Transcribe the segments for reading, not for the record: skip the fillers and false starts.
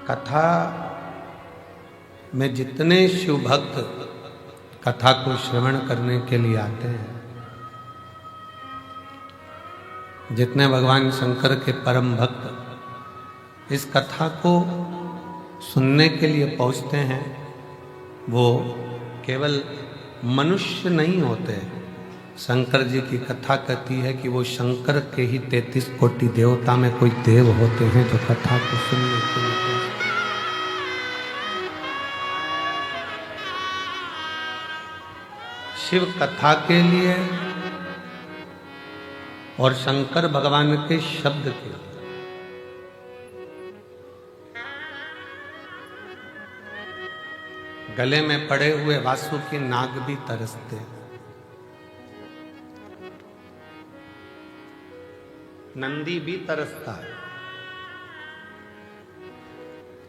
कथा में जितने शिव भक्त कथा को श्रवण करने के लिए आते हैं, जितने भगवान शंकर के परम भक्त इस कथा को सुनने के लिए पहुंचते हैं, वो केवल मनुष्य नहीं होते। शंकर जी की कथा कहती है कि वो शंकर के ही 33 कोटि देवता में कोई देव होते हैं जो कथा को सुनने के लिए पहुंचते हैं। शिव कथा के लिए और शंकर भगवान के शब्द के लिए। गले में पड़े हुए वासुकी नाग भी तरसते, नंदी भी तरसता है,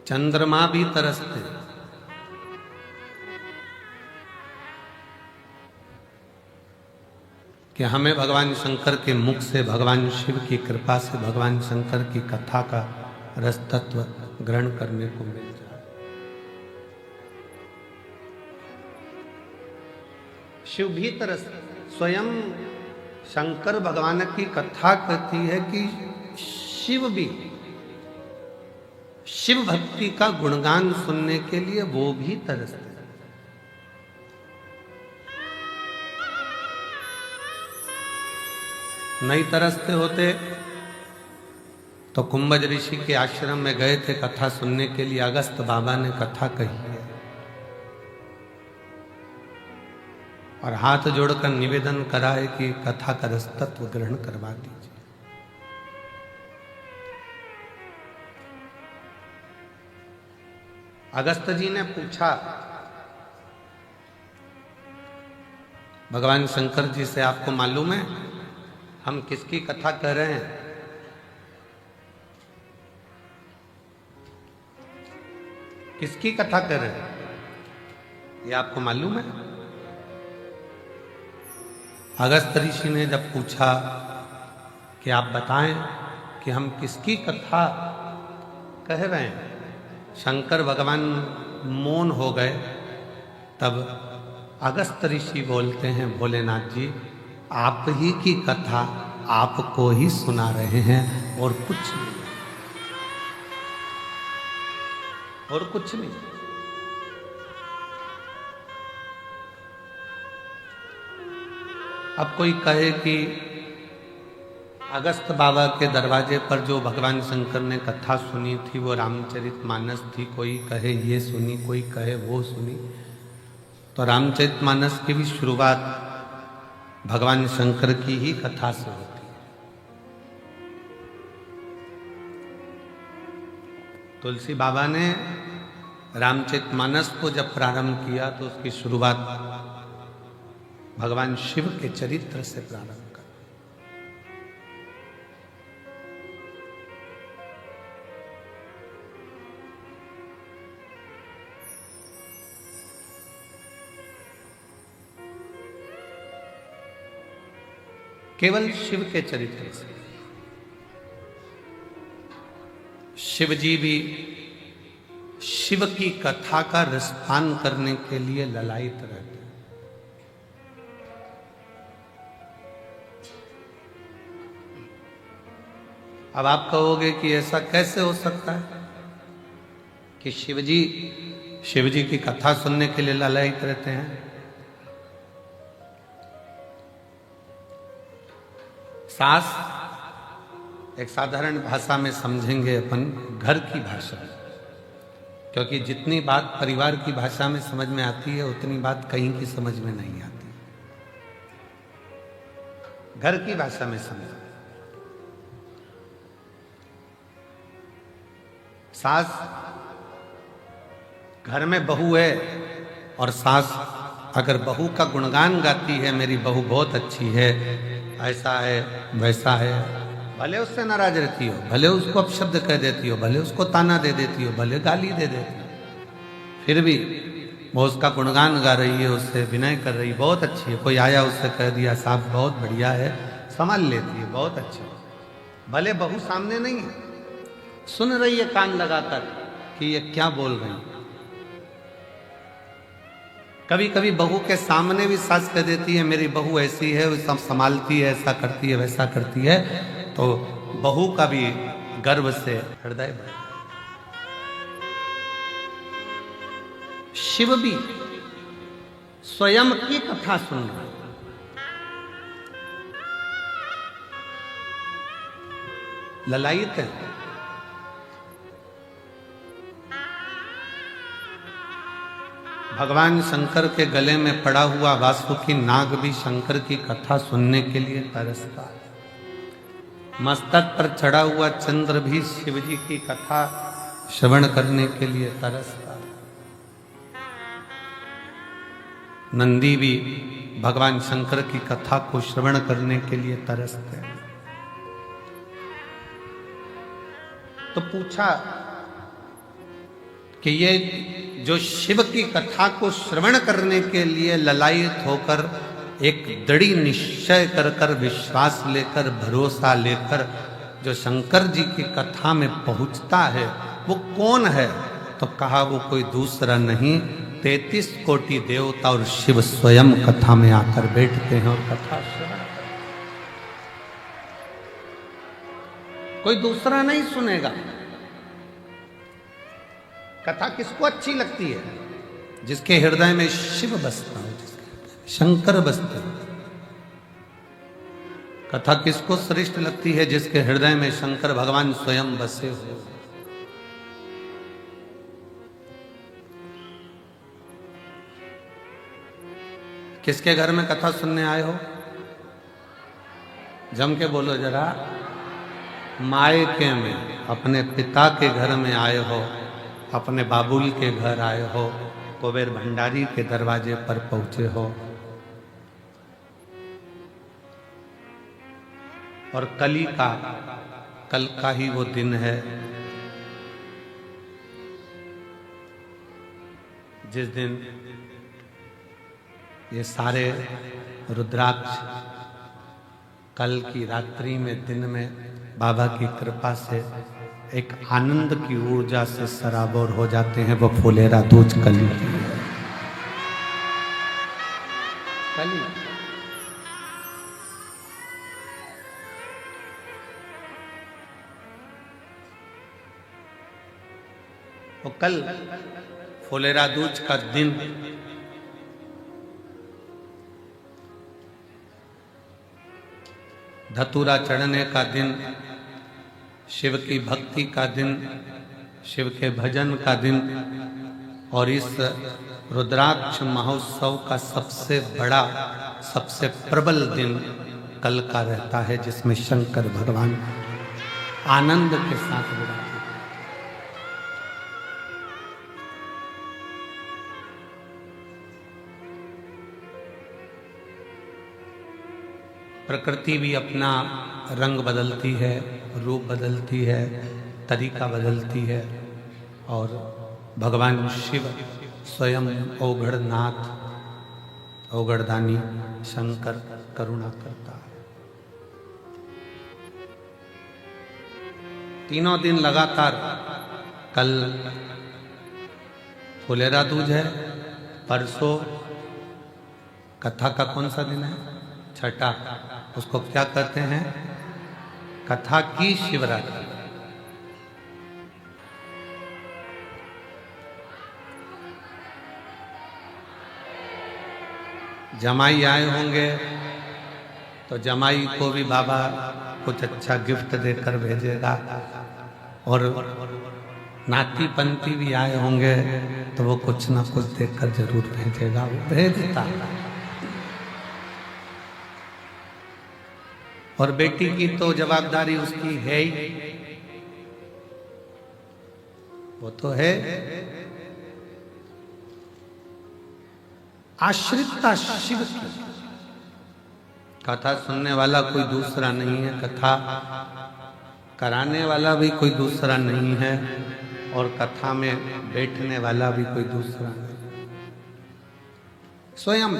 चंद्रमा भी तरसते हैं। कि हमें भगवान शंकर के मुख से, भगवान शिव की कृपा से भगवान शंकर की कथा का रस तत्व ग्रहण करने को मिल जाए। शिव भी तरस, स्वयं शंकर भगवान की कथा कहती है कि शिव भी, शिव भक्ति का गुणगान सुनने के लिए वो भी तरसते। नहीं तरसते होते तो कुंभज ऋषि के आश्रम में गए थे कथा सुनने के लिए। अगस्त बाबा ने कथा कही है और हाथ जोड़कर निवेदन करा है कि कथा का रस तत्व ग्रहण करवा दीजिए। अगस्त जी ने पूछा भगवान शंकर जी से, आपको मालूम है हम किसकी कथा कह रहे हैं? किसकी कथा कर रहे हैं ये आपको मालूम है? अगस्त ऋषि ने जब पूछा कि आप बताएं कि हम किसकी कथा कह रहे हैं, शंकर भगवान मौन हो गए। तब अगस्त ऋषि बोलते हैं, भोलेनाथ जी आप ही की कथा आपको ही सुना रहे हैं और कुछ नहीं, और कुछ नहीं। अब कोई कहे कि अगस्त बाबा के दरवाजे पर जो भगवान शंकर ने कथा सुनी थी वो रामचरितमानस थी, कोई कहे ये सुनी, कोई कहे वो सुनी। तो रामचरितमानस की भी शुरुआत भगवान शंकर की ही कथा से होती है। तुलसी बाबा ने रामचरितमानस को जब प्रारंभ किया तो उसकी शुरुआत भगवान शिव के चरित्र से प्रारंभ कर। केवल शिव के चरित्र से। शिव जी भी शिव की कथा का रसपान करने के लिए ललायित रहते। अब आप कहोगे कि ऐसा कैसे हो सकता है कि शिव जी की कथा सुनने के लिए ललायित रहते हैं? सास एक साधारण भाषा में समझेंगे अपन, घर की भाषा, क्योंकि जितनी बात परिवार की भाषा में समझ में आती है उतनी बात कहीं की समझ में नहीं आती। घर की भाषा में समझ। सास घर में बहू है और सास अगर बहू का गुणगान गाती है, मेरी बहू बहुत अच्छी है, ऐसा है वैसा है, भले उससे नाराज रहती हो, भले उसको अपशब्द कह देती हो, भले उसको ताना दे देती हो, भले गाली दे देती हो, फिर भी वो उसका गुणगान गा रही है, उससे विनय कर रही, बहुत अच्छी है। कोई आया उससे कह दिया साहब बहुत बढ़िया है, संभाल लेती है, बहुत अच्छी है। भले बहू सामने नहीं है, सुन रही है कान लगाकर, कि ये क्या बोल रही हैं। कभी कभी बहू के सामने भी सास कह देती है मेरी बहू ऐसी है, वो सब संभालती है, ऐसा करती है, वैसा करती है, तो बहू का भी गर्व से हृदय भर। शिव भी स्वयं की कथा सुन रहा है। ललायित है। भगवान शंकर के गले में पड़ा हुआ वासुकी नाग भी शंकर की कथा सुनने के लिए तरसता है। मस्तक पर चढ़ा हुआ चंद्र भी शिव जी की कथा श्रवण करने के लिए तरसता है। नंदी भी भगवान शंकर की कथा को श्रवण करने के लिए तरसते हैं। तो पूछा कि ये जो शिव की कथा को श्रवण करने के लिए ललायित होकर एक दृढ़ निश्चय कर विश्वास लेकर भरोसा लेकर जो शंकर जी की कथा में पहुंचता है वो कौन है? तो कहा वो कोई दूसरा नहीं, 33 कोटि देवता और शिव स्वयं कथा में आकर बैठते हैं और कथा श्रवण करते हैं। कोई दूसरा नहीं सुनेगा। कथा किसको अच्छी लगती है? जिसके हृदय में शिव बसता हो, जिसके शंकर बसते हो। कथा किसको श्रेष्ठ लगती है? जिसके हृदय में शंकर भगवान स्वयं बसे हो। किसके घर में कथा सुनने आए हो? जम के बोलो जरा। मायके में, अपने पिता के घर में आए हो, अपने बाबुल के घर आए हो, कुबेर भंडारी के दरवाजे पर पहुंचे हो। और कल का ही वो दिन है जिस दिन ये सारे रुद्राक्ष कल की रात्रि में, दिन में बाबा की कृपा से एक आनंद की ऊर्जा से सराबोर हो जाते हैं। वो फुलेरा दूज कली की है। कली वो कल फुलेरा दूज का दिन धतूरा चढ़ने का दिन, शिव की भक्ति का दिन, शिव के भजन का दिन और इस रुद्राक्ष महोत्सव का सबसे बड़ा, सबसे प्रबल दिन कल का रहता है, जिसमें शंकर भगवान आनंद के साथ विराजित। प्रकृति भी अपना रंग बदलती है, रूप बदलती है, तरीका बदलती है और भगवान शिव स्वयं औघड़नाथ, औघड़दानी शंकर करुणा करता है। तीनों दिन लगातार, कल फुलेरा दूज है, परसों कथा का कौन सा दिन है? छठा। उसको क्या कहते हैं? कथा की शिवरात्रि। जमाई आए होंगे तो जमाई को भी बाबा कुछ अच्छा गिफ्ट देकर भेजेगा, और नाती पंती भी आए होंगे तो वो कुछ ना कुछ देकर जरूर भेजेगा। वो भेजता है। और बेटी की तो जवाबदारी उसकी है ही, वो तो है। आश्रितता शिव की। कथा सुनने वाला कोई दूसरा नहीं है, कथा कराने वाला भी कोई दूसरा नहीं है, और कथा में बैठने वाला भी कोई दूसरा नहीं। स्वयं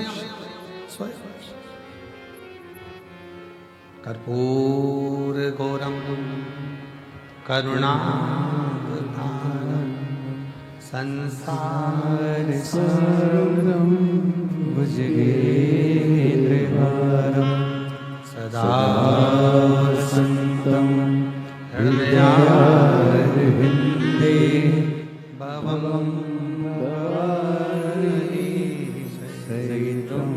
कर्पूर गौरम करुणावतारम संसार सागरम भुजगेन्द्रहारम सदा संतम हृदयारविंदे भवम भवानी सहितम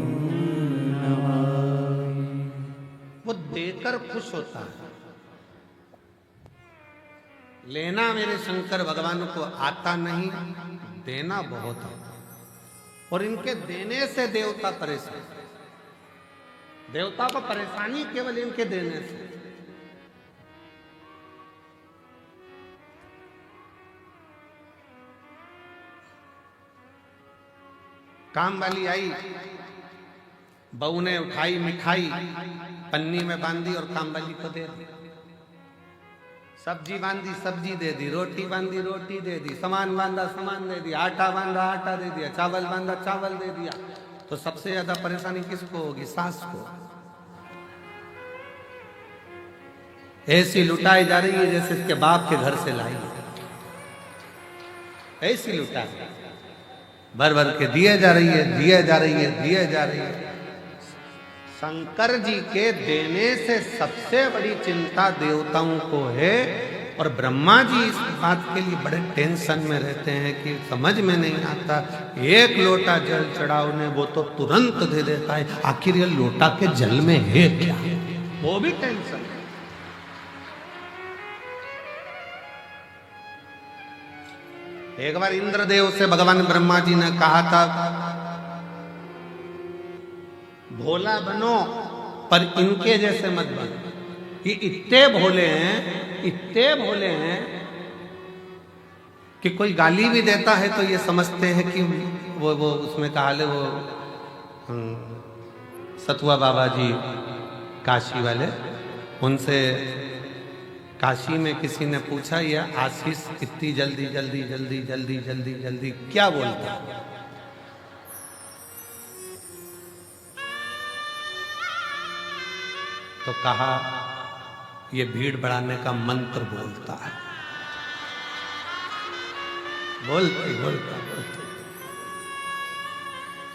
नमामि। वो देकर खुश होता है। लेना मेरे शंकर भगवान को आता नहीं, देना बहुत आता। और इनके देने से देवता परेशान, देवता को परेशानी केवल इनके देने से। काम वाली आई, बहू ने उठाई मिठाई, पन्नी में बांधी और काम वाली को दे दी। सब्जी बांधी सब्जी दे दी, रोटी बांधी रोटी दे दी, सामान बांधा सामान दे दिया, आटा बांधा आटा दे दिया, चावल बांधा चावल दे दिया। तो सबसे ज्यादा परेशानी किसको होगी? सास को। ऐसी लुटाई जा रही है जैसे इसके बाप के घर से लाई, ऐसी लुटाई भर भर के दिए जा रही है, दिए जा रही है, दिए जा रही है। शंकर जी के देने से सबसे बड़ी चिंता देवताओं को है। और ब्रह्मा जी इस बात के लिए बड़े टेंशन में रहते हैं कि समझ में नहीं आता, एक लोटा जल चढ़ाओ ने वो तो तुरंत दे देता है, आखिर ये लोटा के जल में है क्या? वो भी टेंशन है। एक बार इंद्रदेव से भगवान ब्रह्मा जी ने कहा था, भोला बनो पर इनके जैसे मत बनो। ये इतने भोले हैं, इतने भोले हैं कि कोई गाली भी देता है तो ये समझते हैं कि वो उसमें कहा ले वो सतुआ बाबा जी काशी वाले, उनसे काशी में किसी ने पूछा, ये आशीष इतनी जल्दी जल्दी जल्दी जल्दी जल्दी जल्दी क्या बोलता है? तो कहा ये भीड़ बढ़ाने का मंत्र बोलता है। बोलते बोलता बोलते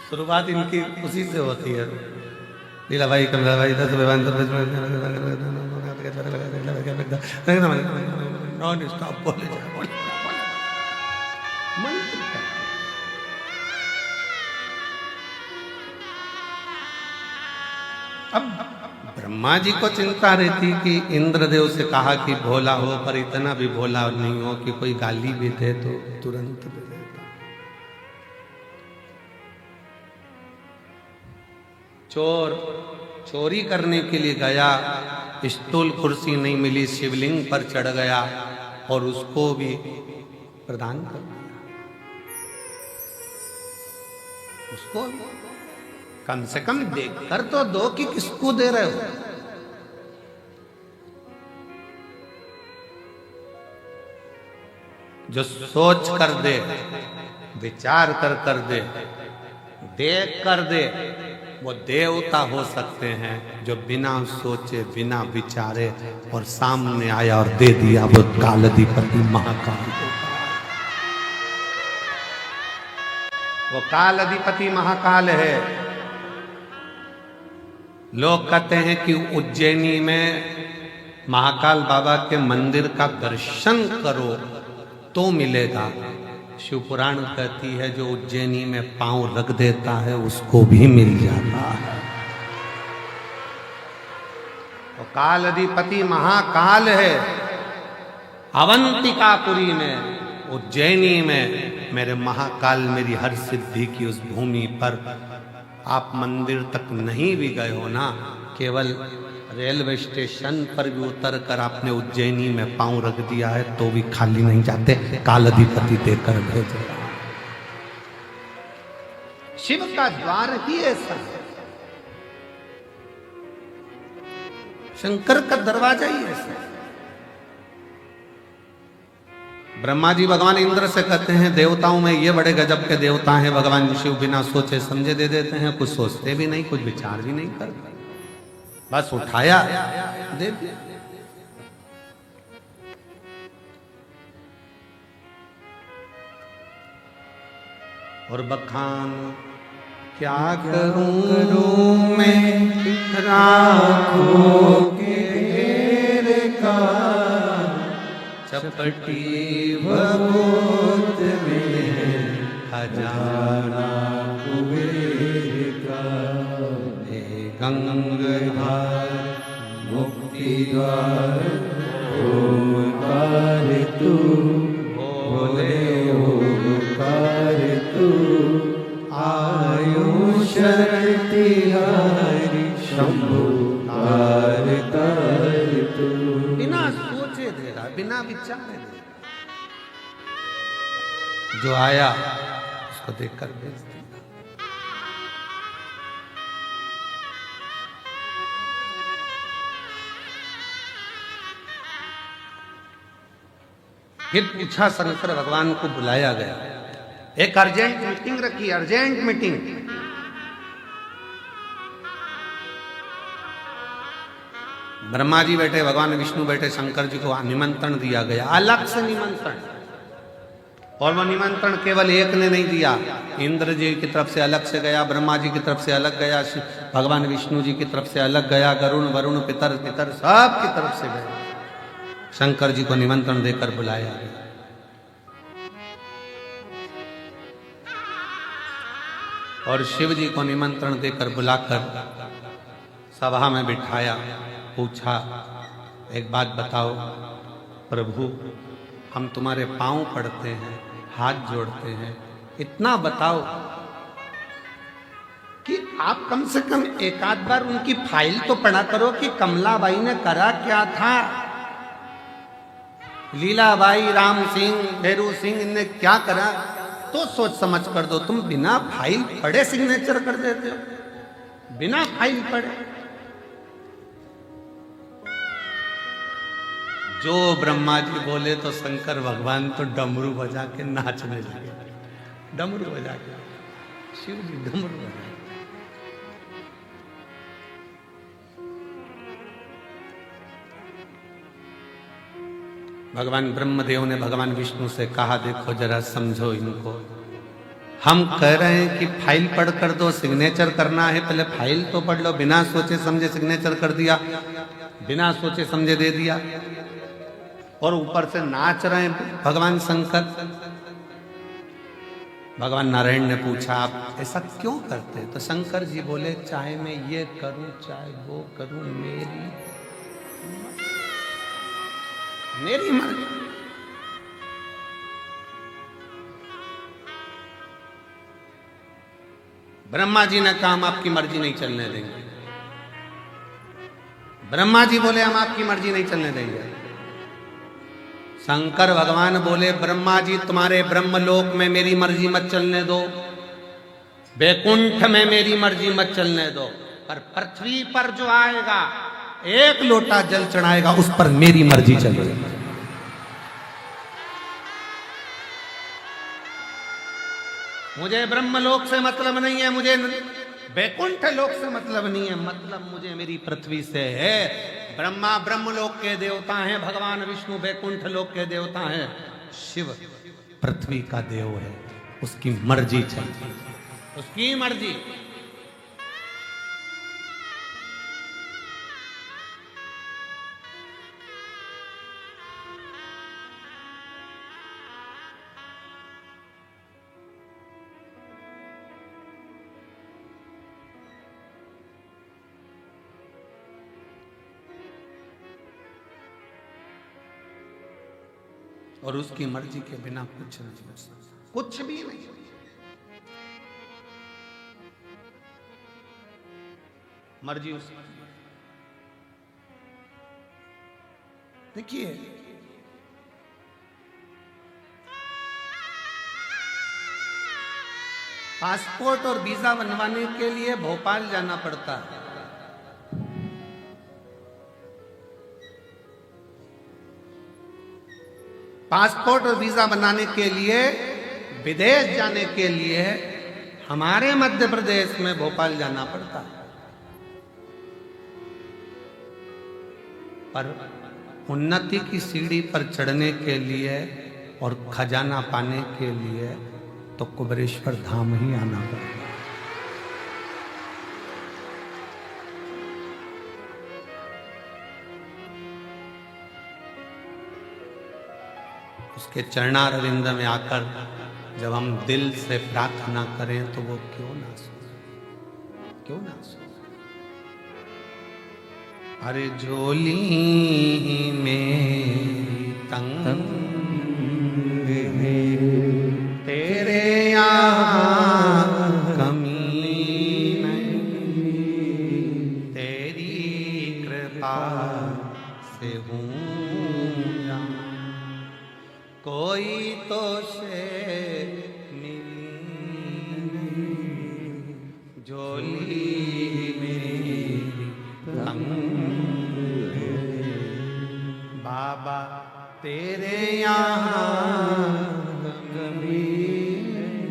शुरुआत इनकी उसी से होती है। लीला भाई कमला भाई नॉन स्टॉप बोले मंत्र क्या? अब ब्रह्मा जी को चिंता रहती कि इंद्रदेव से कहा कि भोला हो पर इतना भी भोला नहीं हो कि कोई गाली भी दे तो तुरंत दे देता। चोर चोरी करने के लिए गया, स्टूल कुर्सी नहीं मिली, शिवलिंग पर चढ़ गया और उसको भी प्रदान कर दिया। उसको कम से कम देखकर तो दो कि किसको दे रहे हो। जो सोच कर दे, विचार कर दे, देख कर दे, वो देवता हो सकते हैं। जो बिना सोचे बिना विचारे और सामने आया और दे दिया, वो कालाधिपति महाकाल। वो कालाधिपति महाकाल है। लोग कहते हैं कि उज्जैनी में महाकाल बाबा के मंदिर का दर्शन करो तो मिलेगा। शिव पुराण कहती है जो उज्जैनी में पांव रख देता है उसको भी मिल जाता है। तो कालाधिपति महाकाल है। अवंतिकापुरी में, उज्जैनी में मेरे महाकाल मेरी हर सिद्धि की उस भूमि पर आप मंदिर तक नहीं भी गए हो ना, केवल रेलवे स्टेशन पर भी उतर कर आपने उज्जैनी में पांव रख दिया है तो भी खाली नहीं जाते, कालाधिपति देकर भेजेगा। शिव का द्वार ही ऐसा है, शंकर का दरवाजा ही ऐसा है। ब्रह्मा जी भगवान इंद्र से कहते हैं देवताओं में ये बड़े गजब के देवता हैं। भगवान शिव बिना सोचे समझे दे देते हैं, कुछ सोचते भी नहीं, कुछ विचार भी नहीं करते, बस उठाया दे दिया। और बखान क्या करूं मैं राखों के घेर का, चपटी भगोत में खजाना कुबेर का। हे गंगाधार मुक्ति द्वार ओमकार तू, बोले ओमकार तू, आयु शरण तिहारी शंभु तार तार तू। बिना सोचे दे रहा, बिना विचारे दे रहा, जो आया उसको देखकर भेज दिया। फिर पूछा, शंकर भगवान को बुलाया गया, एक अर्जेंट मीटिंग रखी, अर्जेंट मीटिंग। ब्रह्मा जी बैठे, भगवान विष्णु बैठे, शंकर जी को निमंत्रण दिया गया, अलग से निमंत्रण। और वो निमंत्रण केवल एक ने नहीं दिया, इंद्र जी की तरफ से अलग से गया, ब्रह्मा जी की तरफ से अलग गया, भगवान विष्णु जी की तरफ से अलग गया, गरुण वरुण पितर पितर सब की तरफ से गया। शंकर जी को निमंत्रण देकर बुलाया गया। और शिव जी को निमंत्रण देकर बुलाकर सभा में बिठाया, पूछा, एक बात बताओ प्रभु, हम तुम्हारे पांव पड़ते हैं, हाथ जोड़ते हैं, इतना बताओ कि आप कम से कम एक आध बार उनकी फाइल तो पढ़ा करो कि कमलाबाई ने करा क्या था, लीलाबाई, राम सिंह, भैरू सिंह ने क्या करा, तो सोच समझ कर दो। तुम बिना फाइल पढ़े सिग्नेचर कर देते हो, बिना फाइल पढ़े। जो ब्रह्मा जी बोले तो शंकर भगवान तो डमरू बजा के नाचने लगे, डमरू बजा के, शिव जी डमरू बजा के। भगवान ब्रह्मदेव ने भगवान विष्णु से कहा, देखो जरा समझो इनको, हम कह रहे हैं कि फाइल पढ़ कर दो, सिग्नेचर करना है, पहले फाइल तो पढ़ लो। बिना सोचे समझे सिग्नेचर कर दिया, बिना सोचे समझे दे दिया, और ऊपर से नाच रहे हैं भगवान शंकर। भगवान नारायण ने पूछा, आप ऐसा क्यों करते? तो शंकर जी बोले, चाहे मैं ये करूं चाहे वो करूं, मेरी मर्जी। ब्रह्मा जी ने कहा, हम आपकी मर्जी नहीं चलने देंगे। ब्रह्मा जी बोले, हम आपकी मर्जी नहीं चलने देंगे। शंकर भगवान बोले, ब्रह्मा जी तुम्हारे ब्रह्मलोक में मेरी मर्जी मत चलने दो, वैकुंठ में मेरी मर्जी मत चलने दो, पर पृथ्वी पर जो आएगा, एक लोटा जल चढ़ाएगा, उस पर मेरी मर्जी चलेगी। मुझे ब्रह्मलोक से मतलब नहीं है, मुझे वैकुंठ लोक से मतलब नहीं है, मतलब मुझे मेरी पृथ्वी से है। ब्रह्मा ब्रह्मलोक के देवता हैं, भगवान विष्णु वैकुंठ लोक के देवता हैं, शिव पृथ्वी का देव है, उसकी मर्जी चलती, उसकी मर्जी। और उसकी मर्जी के बिना कुछ नहीं हो सकता, कुछ भी नहीं। मर्जी उसकी। देखिए, पासपोर्ट और वीजा बनवाने के लिए भोपाल जाना पड़ता है। पासपोर्ट और वीजा बनाने के लिए, विदेश जाने के लिए हमारे मध्य प्रदेश में भोपाल जाना पड़ता है। पर उन्नति की सीढ़ी पर चढ़ने के लिए और खजाना पाने के लिए तो कुबेरेश्वर धाम ही आना पड़ेगा। उसके चरणारविंद में आकर जब हम दिल से प्रार्थना करें तो वो क्यों ना सुने, क्यों ना सुने। अरे झोली में तंग है तेरे यहाँ कमी नहीं, तेरी कृपा से हूँ कोई तो से मिली झोली मेरी तंग है, बाबा तेरे यहाँ कमी नहीं।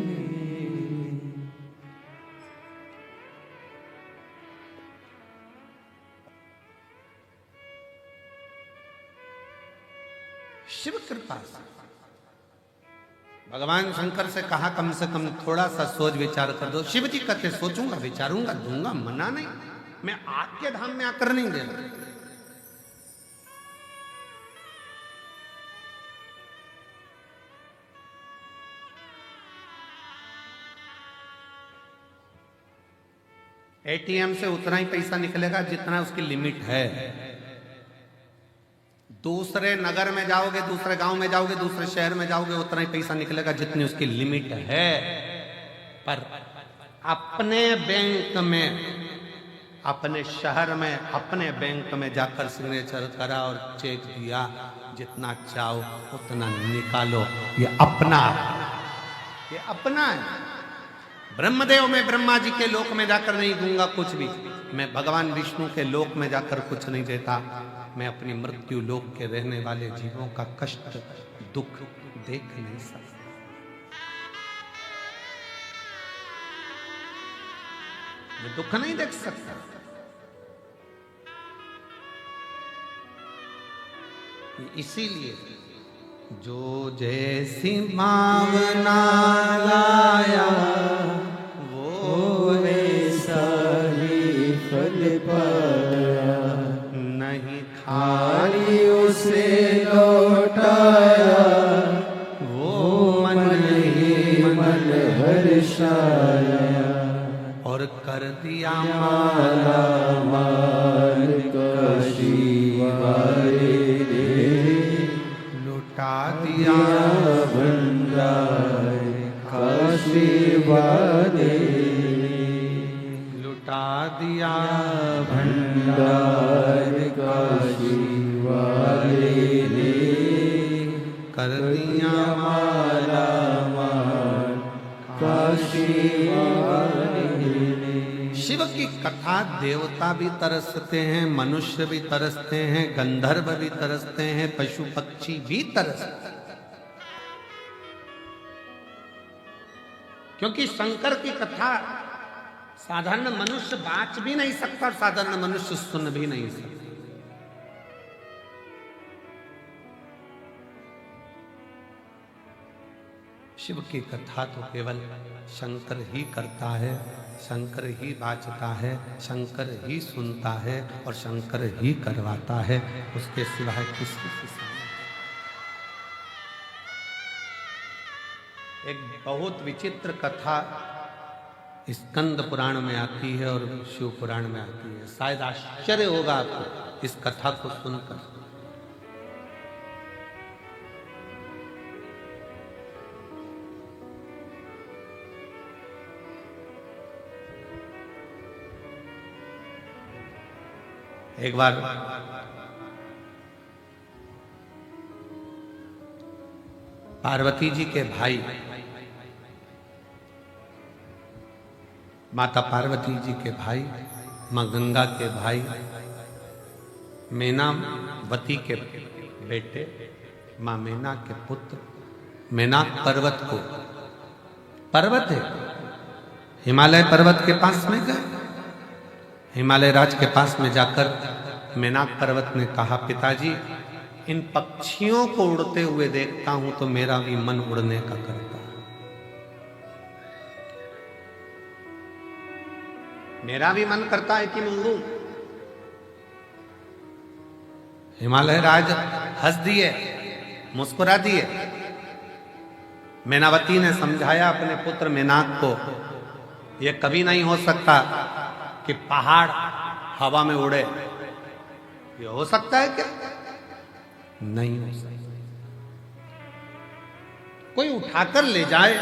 शिव कृपा से भगवान शंकर से कहा कम से कम थोड़ा सा सोच विचार कर दो। शिव जी कहते सोचूंगा विचारूंगा दूंगा, मना नहीं, मैं आपके धाम में आकर नहीं देना। एटीएम से उतना ही पैसा निकलेगा जितना उसकी लिमिट है। दूसरे नगर में जाओगे, दूसरे गांव में जाओगे, दूसरे शहर में जाओगे, उतना ही पैसा निकलेगा जितनी उसकी लिमिट है। पर अपने बैंक में, अपने शहर में, अपने बैंक में जाकर सिग्नेचर करा और चेक दिया, जितना चाहो उतना निकालो। ये अपना, ये अपना है। ब्रह्मदेव में ब्रह्मा जी के लोक में जाकर नहीं दूंगा कुछ भी, मैं भगवान विष्णु के लोक में जाकर कुछ नहीं देता। मैं अपनी मृत्यु लोक के रहने वाले जीवों का कष्ट दुख देख नहीं सकता। मैं दुख नहीं देख सकता। इसीलिए जो जैसी भावना लाया वो वैसा ही फल पाया, नहीं खाली उसे लौटाया, वो मन ही मन हर्षाया, और कर दिया माला माल काशी वाले ने, लुटा दिया भंडार काशी वाले ने, लुटा दिया भंडार काशी वाले ने, कर दिया माला माल काशी वाले ने। शिव की कथा देवता भी तरसते हैं, मनुष्य भी तरसते हैं, गंधर्व भी तरसते हैं, पशु पक्षी भी तरसते हैं। क्योंकि शंकर की कथा साधारण मनुष्य बाँच भी नहीं सकता और साधारण मनुष्य सुन भी नहीं सकता। शिव की कथा तो केवल शंकर ही करता है, शंकर ही बाँचता है, शंकर ही सुनता है और शंकर ही करवाता है, उसके सिवाय किसी की सामने। एक बहुत विचित्र कथा स्कंद पुराण में आती है और शिव पुराण में आती है। शायद आश्चर्य होगा आपको इस कथा को सुनकर। एक बार पार्वती जी के भाई, माता पार्वती जी के भाई, मां गंगा के भाई, मेनावती के बेटे, मां मेना के पुत्र मेनाक पर्वत को, पर्वत है हिमालय पर्वत के पास में गए। हिमालय राज के पास में जाकर मेनाक पर्वत ने कहा, पिताजी इन पक्षियों को उड़ते हुए देखता हूं तो मेरा भी मन उड़ने का करता है। मेरा भी मन करता है कि मैं उड़ूं। हिमालय राज हंस दिए, मुस्कुरा दिए। मैनावती ने समझाया अपने पुत्र मेनाक को, यह कभी नहीं हो सकता कि पहाड़ हवा में उड़े। ये हो सकता है क्या? नहीं हो सकता। कोई उठाकर ले जाए।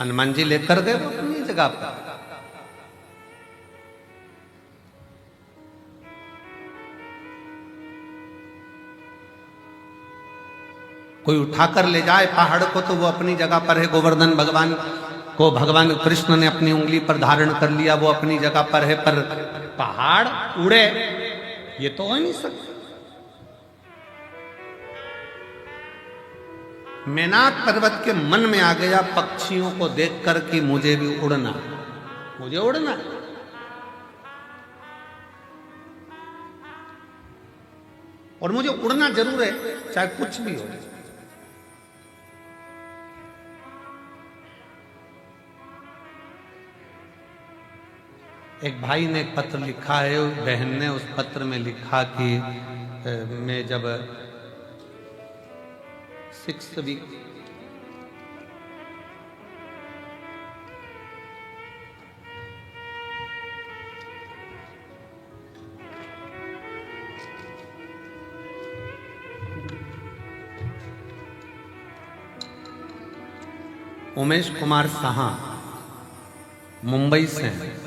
हनुमान जी लेकर गए वो अपनी जगह पर। कोई उठाकर ले जाए पहाड़ को तो वो अपनी जगह पर है। गोवर्धन भगवान को भगवान कृष्ण ने अपनी उंगली पर धारण कर लिया, वो अपनी जगह पर है। पर पहाड़ उड़े ये तो हो नहीं सकता। मेनाक पर्वत के मन में आ गया पक्षियों को देखकर कि मुझे भी उड़ना, मुझे उड़ना। और मुझे उड़ना जरूर है, चाहे कुछ भी हो। एक भाई ने एक पत्र लिखा है, बहन ने उस पत्र में लिखा कि मैं जब 6th वीक उमेश कुमार साहा मुंबई से हैं।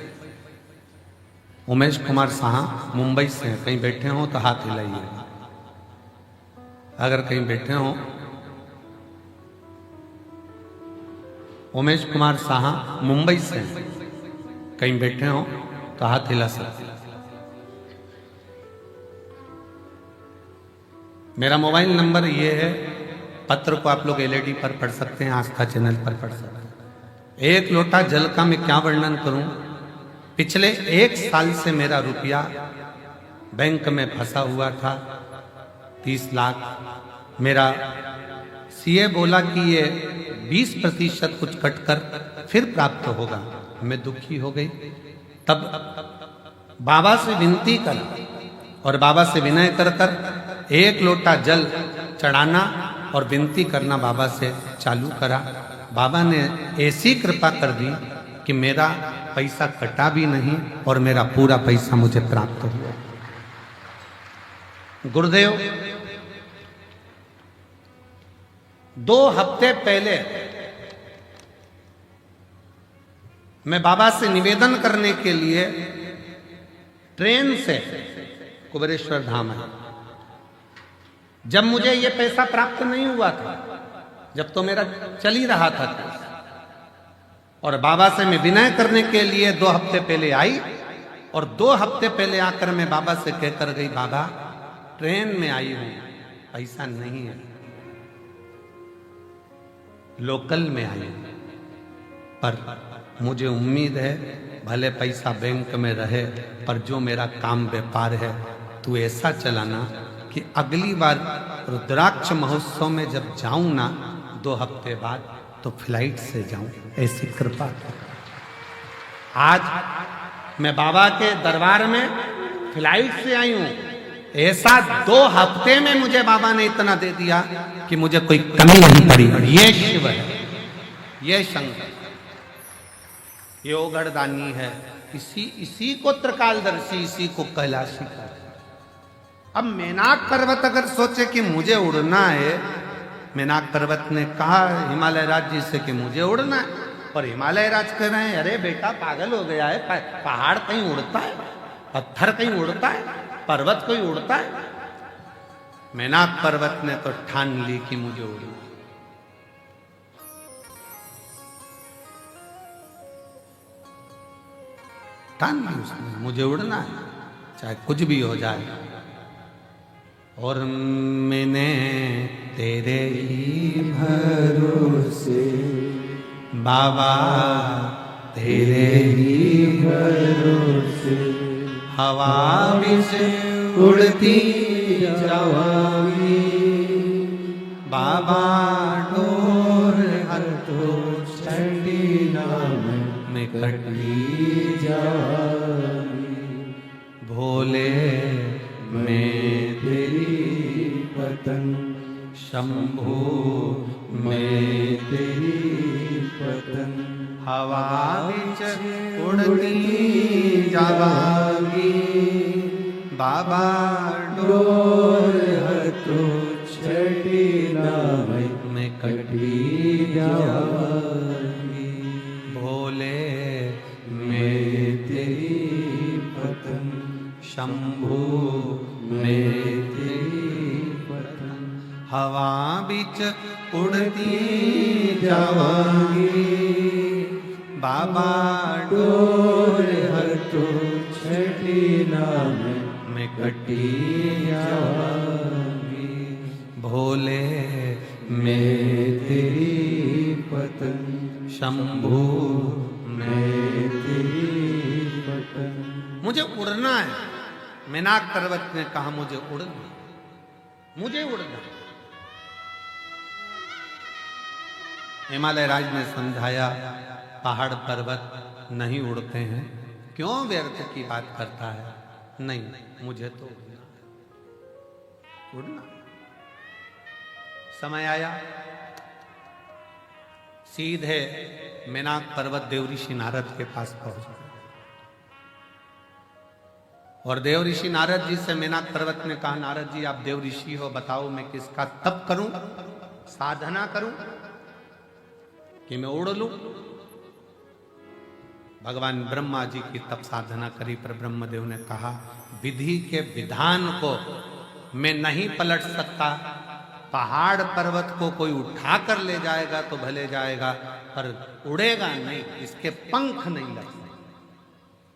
उमेश कुमार साहा मुंबई से हैं। कहीं बैठे हो तो हाथ हिलाइए। अगर कहीं बैठे हो, उमेश कुमार साहा मुंबई से हैं, कहीं बैठे हो तो हाथ हिला सकते। मेरा मोबाइल नंबर ये है। पत्र को आप लोग एलईडी पर पढ़ सकते हैं, आस्था चैनल पर पढ़ सकते हैं। एक लोटा जल का मैं क्या वर्णन करूं। पिछले 1 साल से मेरा रुपया बैंक में फंसा हुआ था, 30 लाख। मेरा सीए बोला कि ये 20% कुछ कटकर फिर प्राप्त होगा। मैं दुखी हो गई। तब बाबा से विनती करा और बाबा से विनय कर कर 1 लोटा जल चढ़ाना और विनती करना बाबा से चालू करा। बाबा ने ऐसी कृपा कर दी कि मेरा पैसा कटा भी नहीं और मेरा पूरा पैसा मुझे प्राप्त हुआ। गुरुदेव 2 हफ्ते पहले मैं बाबा से निवेदन करने के लिए ट्रेन से कुबेरेश्वर धाम आया। जब मुझे ये पैसा प्राप्त नहीं हुआ था, जब तो मेरा चल ही रहा था, और बाबा से मैं विनय करने के लिए 2 हफ्ते पहले आई। और 2 हफ्ते पहले आकर मैं बाबा से कहकर गई, बाबा ट्रेन में आई हूं, पैसा नहीं है, लोकल में आई हूं, पर मुझे उम्मीद है भले पैसा बैंक में रहे पर जो मेरा काम व्यापार है तू ऐसा चलाना कि अगली बार रुद्राक्ष महोत्सव में जब जाऊं ना 2 हफ्ते बाद तो फ्लाइट से जाऊं। ऐसी कृपा। आज मैं बाबा के दरबार में फ्लाइट से आई हूं। ऐसा 2 हफ्ते में मुझे बाबा ने इतना दे दिया कि मुझे कोई कमी नहीं पड़ी। ये शिव है, ये शंकर, ये ओगढ़दानी है। इसी को त्रिकालदर्शी, इसी को कैलाशी का। अब मेनाक पर्वत अगर सोचे कि मुझे उड़ना है, मेनाक पर्वत ने कहा हिमालय राज जी से कि मुझे उड़ना है, और हिमालय राज कह रहे हैं अरे बेटा पागल हो गया है, पहाड़ कहीं उड़ता है, पत्थर कहीं उड़ता है, पर्वत कोई उड़ता है। मेनाक पर्वत ने तो ठान ली कि मुझे उड़ना। ठान ली उसने, मुझे उड़ना है चाहे कुछ भी हो जाए। और मैंने तेरे ही भरोसे बाबा, तेरे ही भरोसे हवा में से उड़ती जावांगी। बाबा डोर हर तो छड़ी नाम, मैं कटी जावांगी। भोले मैं तेरी पतंग, शंभू मैं तेरी पतंग। हवा बिच उड़ती जावांगी। बाबा डोर हतो छड़ी नामै, मैं कटी जावांगी। भोले मैं तेरी पतंग, शंभू मैं तेरी पतंग। हवा बिच उड़ती जावांगी। बाबा डोर हतो छड़ी नामै, मैं कटी जावांगी। भोले मैं तेरी पतंग, शंभू मैं तेरी पतंग। मुझे उड़ना है। मेनाक पर्वत ने कहा मुझे उड़ना, मुझे उड़ना। हिमालय राज ने समझाया पहाड़ पर्वत नहीं उड़ते हैं, क्यों व्यर्थ की बात करता है। नहीं, मुझे तो उड़ना है, उड़ना। समय आया, सीधे मेनाक पर्वत देव ऋषि नारद के पास पहुंच गए। और देव ऋषि नारद जी से मेनाक पर्वत ने कहा, नारद जी आप देव ऋषि हो, बताओ मैं किसका तप करूं, साधना करूं कि मैं उड़ लूं। भगवान ब्रह्मा जी की तप साधना करी, पर ब्रह्मदेव ने कहा विधि के विधान को मैं नहीं पलट सकता। पहाड़ पर्वत को कोई उठा कर ले जाएगा तो भले जाएगा, पर उड़ेगा नहीं, इसके पंख नहीं लग सकते।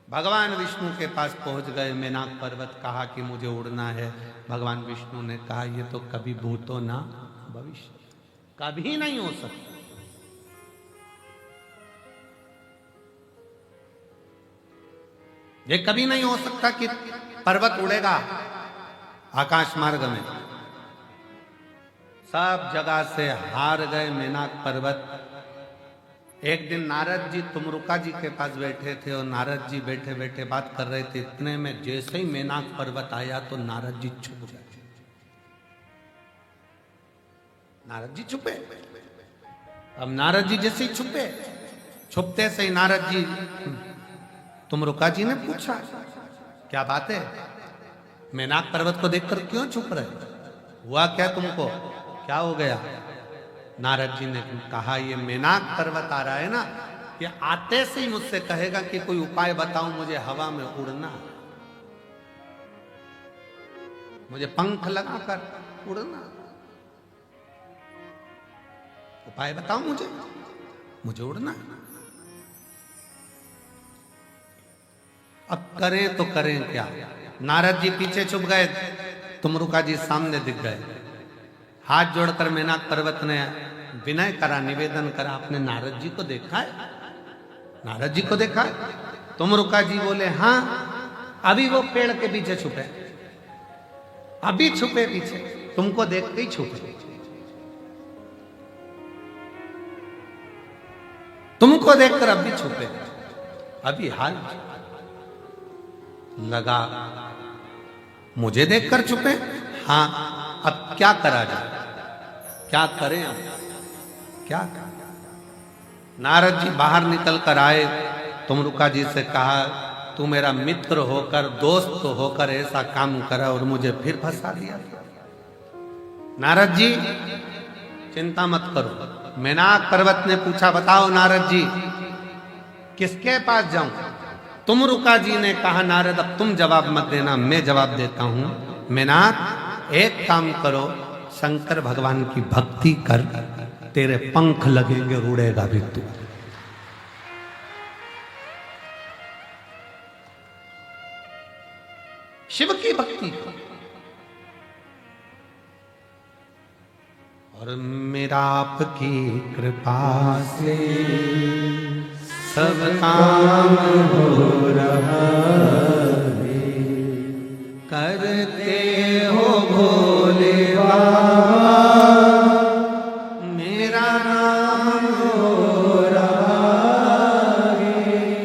भगवान विष्णु के पास पहुंच गए। मेनाक पर्वत कहा कि मुझे उड़ना है। भगवान विष्णु ने कहा ये तो कभी भूतो ना भविष्य, कभी नहीं हो सकता। ये कभी नहीं हो सकता कि पर्वत उड़ेगा आकाश मार्ग में। सब जगह से हार गए मेनाक पर्वत। एक दिन नारद जी तुमरुका जी के पास बैठे थे और नारद जी बैठे बैठे बात कर रहे थे। इतने में जैसे ही मेनाक पर्वत आया तो नारद जी छुप गए। नारद जी छुपे। अब नारद जी जैसे ही छुपे, छुपते से ही नारद जी तुमरुका जी ने पूछा क्या बात है, मेनाक पर्वत को देखकर क्यों छुप रहे, हुआ क्या तुमको, क्या हो गया। नारद जी ने कहा ये मेनाक पर्वत आ रहा है ना, ये आते से ही मुझसे कहेगा कि कोई उपाय बताओ, मुझे हवा में उड़ना, मुझे पंख लगाकर उड़ना, उपाय बताओ मुझे, मुझे उड़ना। अब करें तो करें क्या। नारद जी पीछे छुप गए, तुमरुका जी सामने दिख गए। हाथ जोड़कर मेनाक पर्वत ने विनय करा, निवेदन करा, आपने नारद जी को देखा है, नारद जी को देखा है। तुमरुका जी बोले हाँ, अभी वो पेड़ के पीछे छुपे, अभी छुपे पीछे, तुमको देख के ही छुपे, तुमको देखकर अभी छुपे, अभी हाल लगा मुझे देखकर छुपे। हाँ, अब क्या करा जाए, क्या करें अब, क्या करें। नारद जी बाहर निकल कर आए, तुमरुका जी से कहा तू मेरा मित्र होकर, दोस्त होकर ऐसा काम करा और मुझे फिर फंसा दिया। नारद जी चिंता मत करो। मेनाक पर्वत ने पूछा बताओ नारद जी किसके पास जाऊं। तुमरुका जी ने कहा नारद अब तुम जवाब मत देना, मैं जवाब देता हूं। मेनाक एक काम करो, शंकर भगवान की भक्ति कर, तेरे पंख लगेंगे, उड़ेगा भी तू। शिव की भक्ति और मेरा आपकी कृपा से सब काम हो रहा है, करते हो भोले बाबा, मेरा नाम हो रहा है।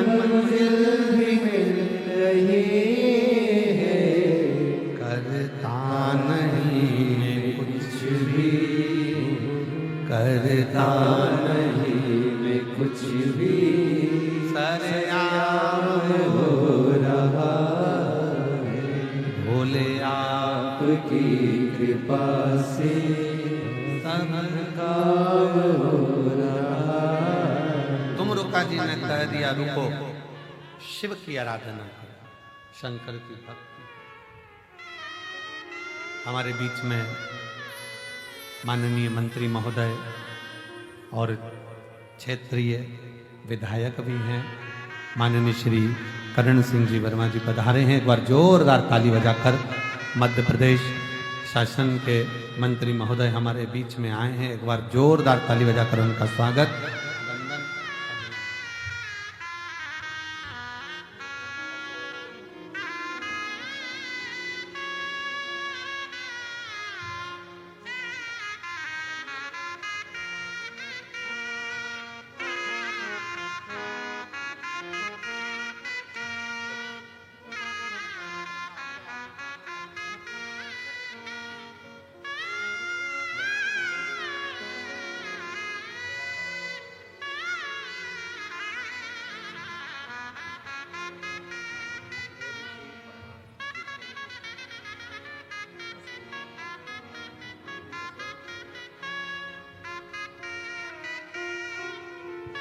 मंजिल भी मिल रही है, करता नहीं मैं कुछ भी करता नहीं मैं कुछ भी, सरेआम हो रहा भोले आपकी कृपा से सब काम हो रहा। तुम रुका जी ने कह दिया रुको, शिव की आराधना करो, शंकर की भक्ति। हमारे बीच में माननीय मंत्री महोदय और क्षेत्रीय विधायक भी हैं, माननीय श्री करण सिंह जी वर्मा जी पधारे हैं। एक बार जोरदार ताली बजाकर मध्य प्रदेश शासन के मंत्री महोदय हमारे बीच में आए हैं, एक बार जोरदार ताली बजाकर उनका स्वागत।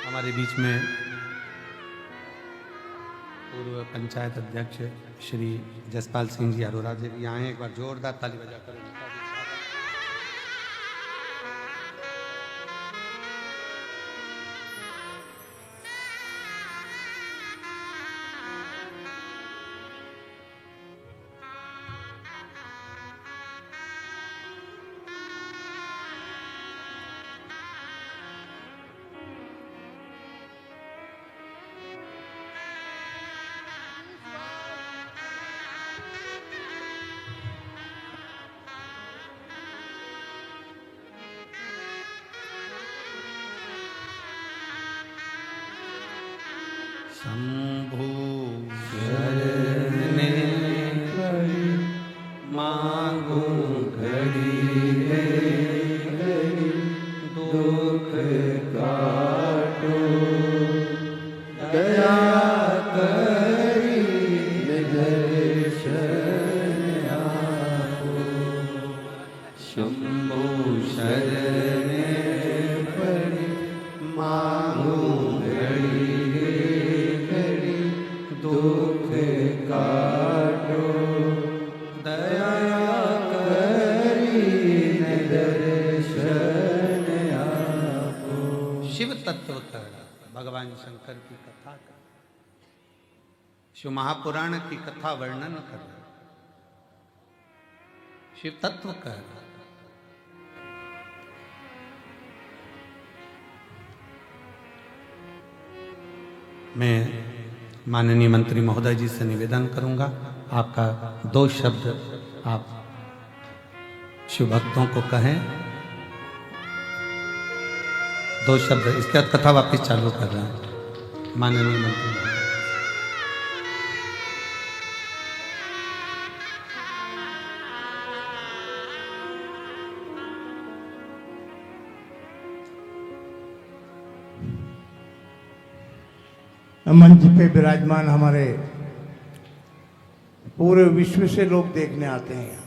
हमारे बीच में पूर्व पंचायत अध्यक्ष श्री जसपाल सिंह जी अरोरा जी भी आए हैं, एक बार जोरदार ताली बजाकर उनका भी स्वागत। शंभु शरण मांगो घड़ी है घड़ी, दुख काटो दया करी दर्शन आपो। शंभो शरण पड़ी मांगो घड़ी घड़ी, दुख काटो दया करी दर्शन आपो। शिव तत्व कर, भगवान शंकर की कथा कर, शिव महापुराण की कथा वर्णन कर, शिव तत्व कर। मैं माननीय मंत्री महोदय जी से निवेदन करूंगा, आपका 2 शब्द आप शिव भक्तों को कहें, 2 शब्द, इसके बाद कथा वापिस चालू कर रहे हैं। माननीय मंत्री महोदय। मंच पे विराजमान हमारे पूरे विश्व से लोग देखने आते हैं,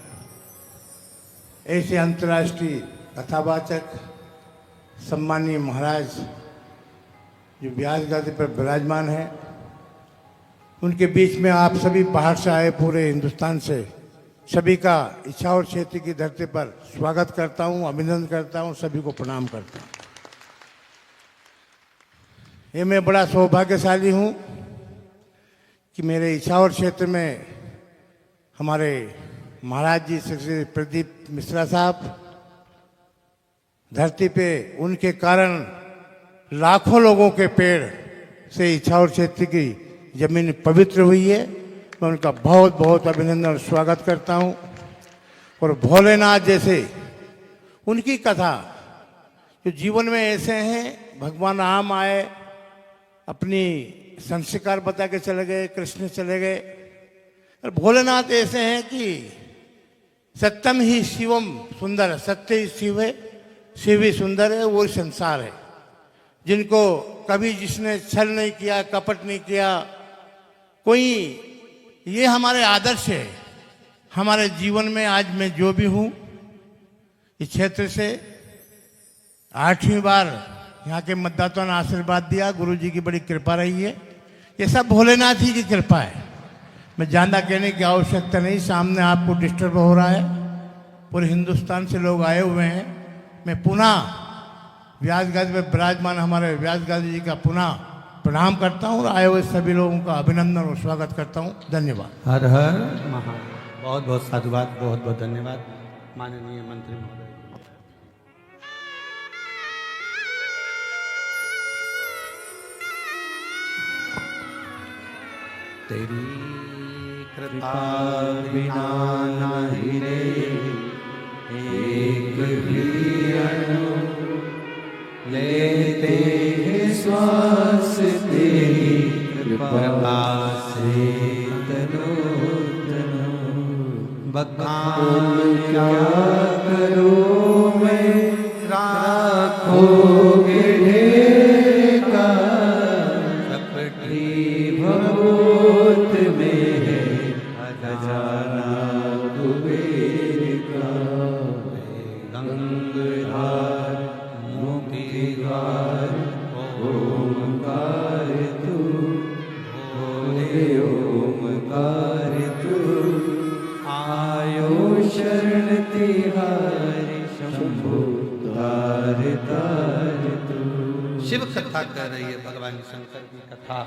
ऐसे अंतर्राष्ट्रीय कथावाचक सम्मानीय महाराज जो व्यास गादी पर विराजमान है, उनके बीच में आप सभी बाहर से आए पूरे हिंदुस्तान से सभी का इच्छावर क्षेत्र की धरती पर स्वागत करता हूं, अभिनंदन करता हूं, सभी को प्रणाम करता हूं। ये मैं बड़ा सौभाग्यशाली हूँ कि मेरे इच्छावर क्षेत्र में हमारे महाराज जी श्री प्रदीप मिश्रा साहब धरती पे, उनके कारण लाखों लोगों के पेड़ से इच्छावर क्षेत्र की जमीन पवित्र हुई है। मैं उनका बहुत बहुत अभिनंदन और स्वागत करता हूँ। और भोलेनाथ जैसे उनकी कथा जो जीवन में ऐसे हैं, भगवान राम आए, अपनी संस्कार बता के चले गए, कृष्ण चले गए। और भोलेनाथ ऐसे हैं कि सत्यम ही शिवम सुंदर है, सत्य ही शिव है, शिव ही सुंदर है, वो संसार है। जिनको कभी जिसने छल नहीं किया, कपट नहीं किया कोई, ये हमारे आदर्श है हमारे जीवन में। आज मैं जो भी हूँ इस क्षेत्र से 8वीं बार यहाँ के मतदाताओं ने आशीर्वाद दिया, गुरु जी की बड़ी कृपा रही है। ये सब भोलेनाथ ही की कृपा है, मैं ज़्यादा कहने की आवश्यकता नहीं। सामने आपको डिस्टर्ब हो रहा है, पूरे हिंदुस्तान से लोग आए हुए हैं। मैं पुनः व्यास गादी में विराजमान हमारे व्यास गादी जी का पुनः प्रणाम करता हूँ और आए हुए सभी लोगों का अभिनंदन और स्वागत करता हूँ। धन्यवाद। हर हर महादेव। बहुत बहुत साधुवाद, बहुत बहुत धन्यवाद माननीय मंत्री महोदय। तेरी कृपा बिना नहीं रे एक भी अणु लेते हैं श्वास तेरी कृपा से तनो तनो। बखान क्या करूं मैं राखोगे ढेका कपटी भगवत में है खजाना कुबेर का। गंगाधार मुक्तिधार ओमकार तू, भोले ओमकार तू। आयो शरण तिहारी शंभु तार तार तू। शिव कथा कर रही है, भगवान शंकर की कथा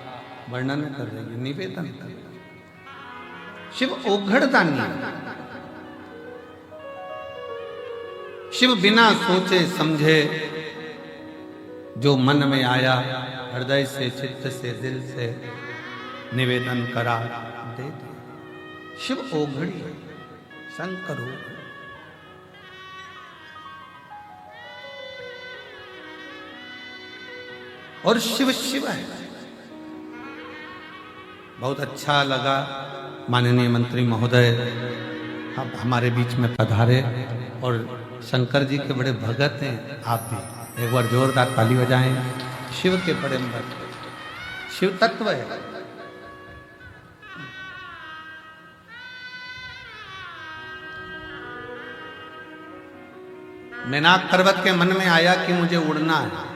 वर्णन कर रही है, निवेदन कर रही है। शिव ओघड़दानी है। शिव बिना सोचे समझे जो मन में आया हृदय से, चित्त से, दिल से निवेदन करा दे दिया। शिव ओघड़ी है, शंकर ओघड़ी। और शिव शिव है। बहुत अच्छा लगा माननीय मंत्री महोदय आप हमारे बीच में पधारे और शंकर जी के बड़े भगत हैं आप भी। एक बार जोरदार ताली बजाएं। शिव के बड़े भक्त, शिव तत्व है। मैनाक पर्वत के मन में आया कि मुझे उड़ना है।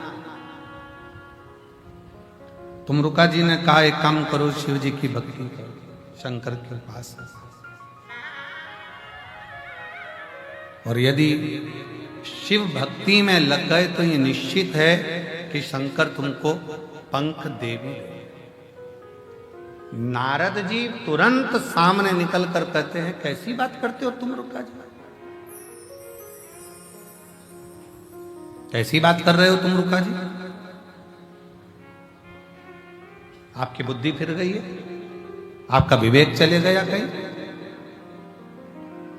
तुमरुका जी ने कहा एक काम करो, शिव जी की भक्ति करो, शंकर के पास। और यदि शिव भक्ति में लग गए तो ये निश्चित है कि शंकर तुमको पंख देवी। नारद जी तुरंत सामने निकल कर कहते हैं कैसी बात करते हो तुमरुका जी, कैसी बात कर रहे हो तुमरुका जी, आपकी बुद्धि फिर गई है, आपका विवेक चले गया कहीं।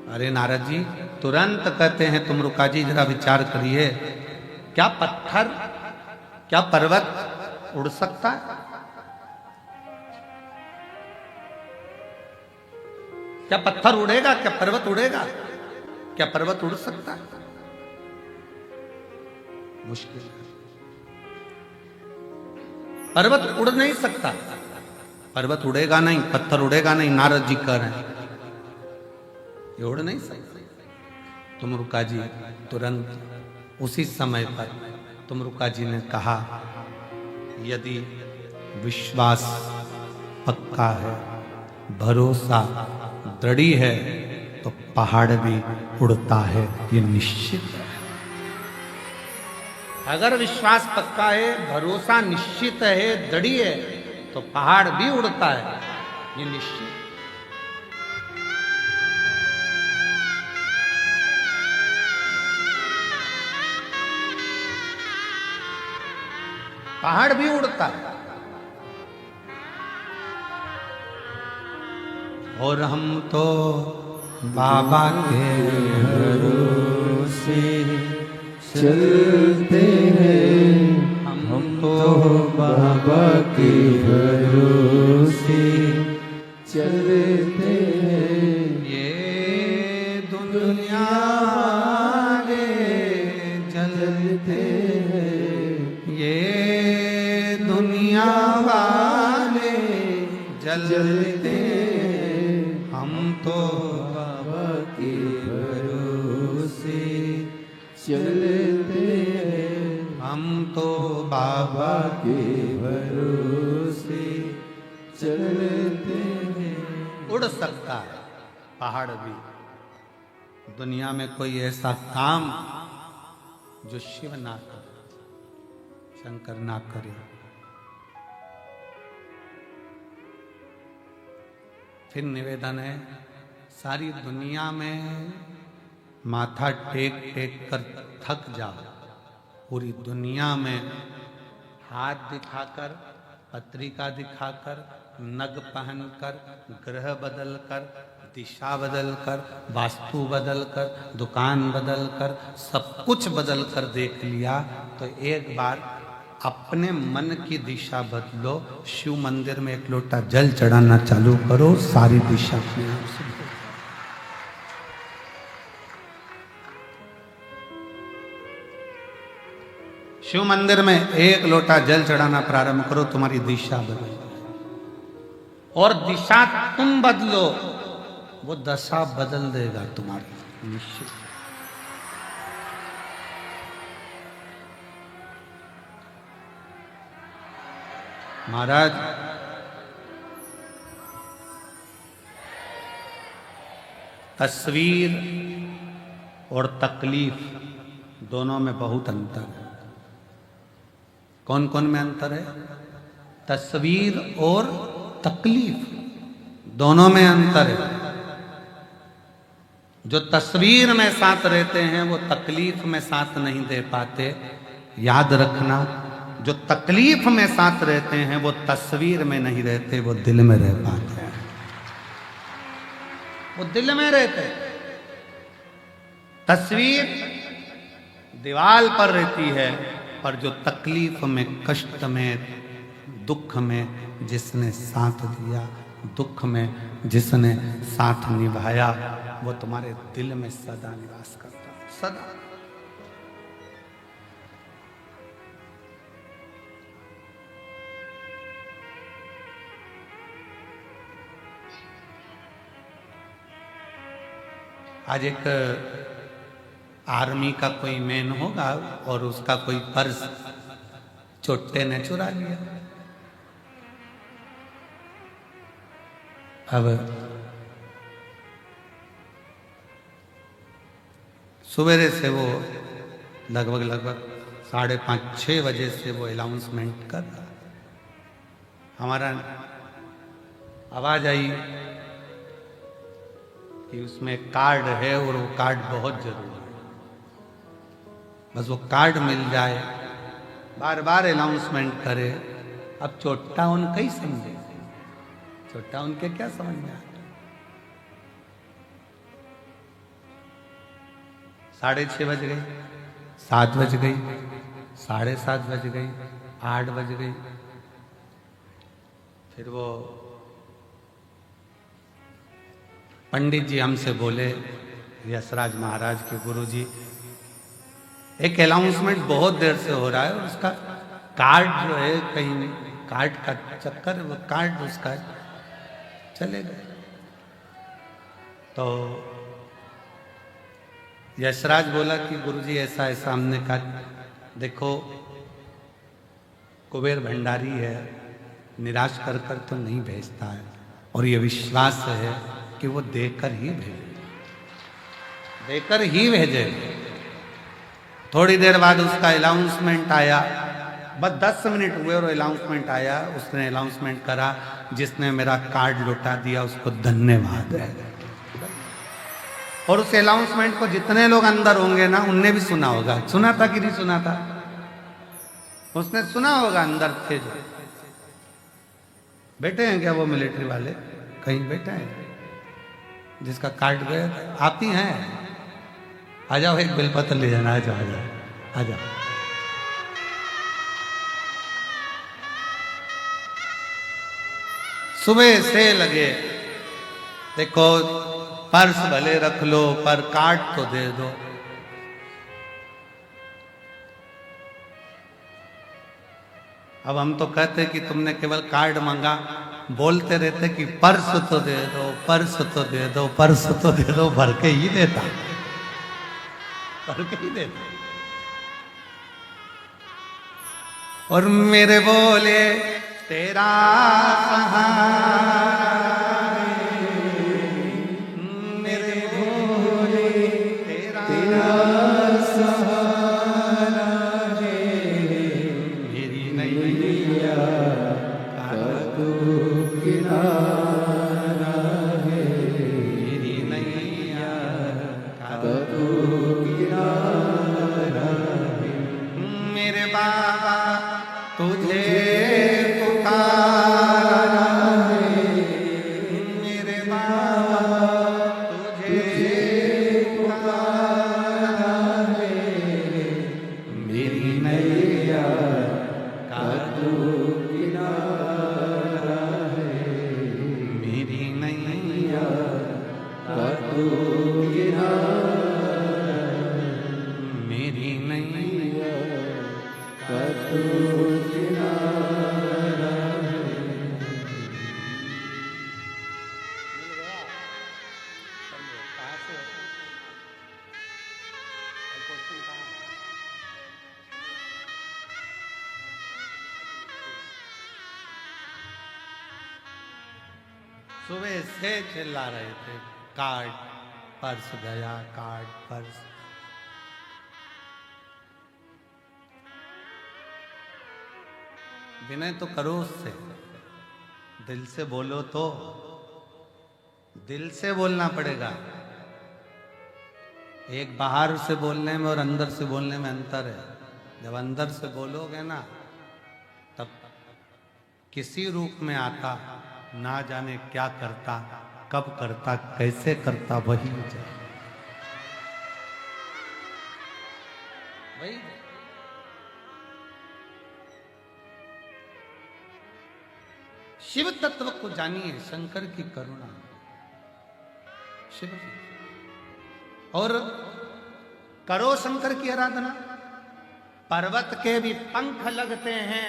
अरे नारद जी तुरंत कहते हैं तुमरुका जी जरा विचार करिए, क्या पत्थर, क्या पर्वत उड़ सकता है? क्या पत्थर उड़ेगा? क्या पर्वत उड़ेगा? क्या पर्वत उड़ सकता है? मुश्किल है। पर्वत उड़ नहीं सकता, पर्वत उड़ेगा नहीं, पत्थर उड़ेगा नहीं। नारद जी कह रहे हैं ये उड़ नहीं सकता। तुमरुका जी तुरंत उसी समय पर तुमरुका जी ने कहा यदि विश्वास पक्का है, भरोसा दृढ़ है तो पहाड़ भी उड़ता है, ये निश्चित है। अगर विश्वास पक्का है, भरोसा निश्चित है, दृढ़ है तो पहाड़ भी उड़ता है, ये निश्चित। पहाड़ भी उड़ता है। और हम तो बाबा के भरोसे चलते हैं, हम तो बाबा के भरोसे चलते हैं। ये दुनिया वाले जलते हैं, ये दुनिया वाले जलते हैं, हम तो बाबा के भरोसे चलते हैं। हम तो बाबा के भरोसे चलते हैं। उड़ सकता है पहाड़ भी, दुनिया में कोई ऐसा काम जो शिव ना करे, शंकर ना करे। फिर निवेदन है, सारी दुनिया में माथा टेक टेक कर थक जाओ, पूरी दुनिया में हाथ दिखाकर, पत्रिका दिखाकर, नग पहनकर, ग्रह बदलकर, दिशा बदलकर, वास्तु बदलकर, दुकान बदलकर, सब कुछ बदलकर देख लिया, तो एक बार अपने मन की दिशा बदलो। शिव मंदिर में एक लोटा जल चढ़ाना चालू करो, सारी दिशा अपने आप से बदल। शिव मंदिर में एक लोटा जल चढ़ाना प्रारंभ करो, तुम्हारी दिशा बदल, और दिशा तुम बदलो, वो दशा बदल देगा तुम्हारी, निश्चित। महाराज तस्वीर और तकलीफ दोनों में बहुत अंतर है। कौन कौन में अंतर है? तस्वीर और तकलीफ दोनों में अंतर है। जो तस्वीर में साथ रहते हैं वो तकलीफ में साथ नहीं दे पाते। याद रखना, जो तकलीफ में साथ रहते हैं वो तस्वीर में नहीं रहते, वो दिल में रह पाते हैं, वो दिल में रहते हैं। तस्वीर दीवार पर रहती है, पर जो तकलीफ में, कष्ट में, दुख में जिसने साथ दिया, दुख में जिसने साथ निभाया, वो तुम्हारे दिल में सदा निवास करता है, सदा। आज एक आर्मी का कोई मैन होगा और उसका कोई पर्स चोटे ने चुरा लिया। अब सवेरे से वो लगभग 5:30-6 बजे से वो अनाउंसमेंट कर रहा। हमारा आवाज आई कि उसमें कार्ड है और वो कार्ड बहुत जरूरी है, बस वो कार्ड मिल जाए। बार बार अनाउंसमेंट करे। अब चोट्टा उनका ही समझे, चोट्टा उनके क्या समझ में आता। 6:30 बज गई, 7 बज गई, 7:30 बज गई, 8 बज गई। फिर वो पंडित जी हमसे बोले, यशराज महाराज के गुरु जी, एक अनाउंसमेंट बहुत देर से हो रहा है और उसका कार्ड जो है कहीं कार्ड का चक्कर, वो कार्ड उसका चले गए। तो यशराज बोला कि गुरुजी ऐसा ऐसा। हमने कहा देखो कुबेर भंडारी है, निराश कर कर तो नहीं भेजता है, और ये विश्वास है कि वो देकर ही भेजे, देकर ही भेजे। थोड़ी देर बाद उसका अनाउंसमेंट आया, बस 10 मिनट हुए और अनाउंसमेंट आया। उसने अनाउंसमेंट करा, जिसने मेरा कार्ड लौटा दिया उसको धन्यवाद है। और उस अनाउंसमेंट को जितने लोग अंदर होंगे ना, उनने भी सुना होगा। सुना था कि नहीं सुना था? उसने सुना होगा, अंदर थे जो। बैठे हैं क्या वो मिलिट्री वाले? कहीं बैठे हैं जिसका कार्ड गया? आप ही हैं? आ जाओ, एक बेलपत्र ले जाना। आ जाओ, आ जाओ, आ जाओ। सुबह से लगे, देखो पर्स भले रख लो पर कार्ड तो दे दो। अब हम तो कहते कि तुमने केवल कार्ड मांगा, बोलते रहते कि पर्स तो दे दो, पर्स तो दे दो, पर्स तो दे दो, भर के ही देता, भर के ही देता। और मेरे बोले तेरा सहारा, मेरे बोले तेरा सहारा है, मेरी नैया का तू किनारा है, मेरी नैया का तू किनारा है। मेरे बाबा तुझे पुकारा है, मेरे बाबा तुझे पुकारा है, मेरी नैया का तू किनारा है, मेरी नैया का तू किनारा, मेरी नैया का तू किनारा है। सुबह से चिल्ला रहे थे कार्ड पर्स गया, कार्ड पर्स। विनय तो करो उससे, दिल से बोलो तो, दिल से बोलना पड़ेगा। एक बाहर से बोलने में और अंदर से बोलने में अंतर है। जब अंदर से बोलोगे ना तब किसी रूप में आता, ना जाने क्या करता, कब करता, कैसे करता, वही जाए वही। शिव तत्व को जानिए, शंकर की करुणा, शिव और करो शंकर की आराधना। पर्वत के भी पंख लगते हैं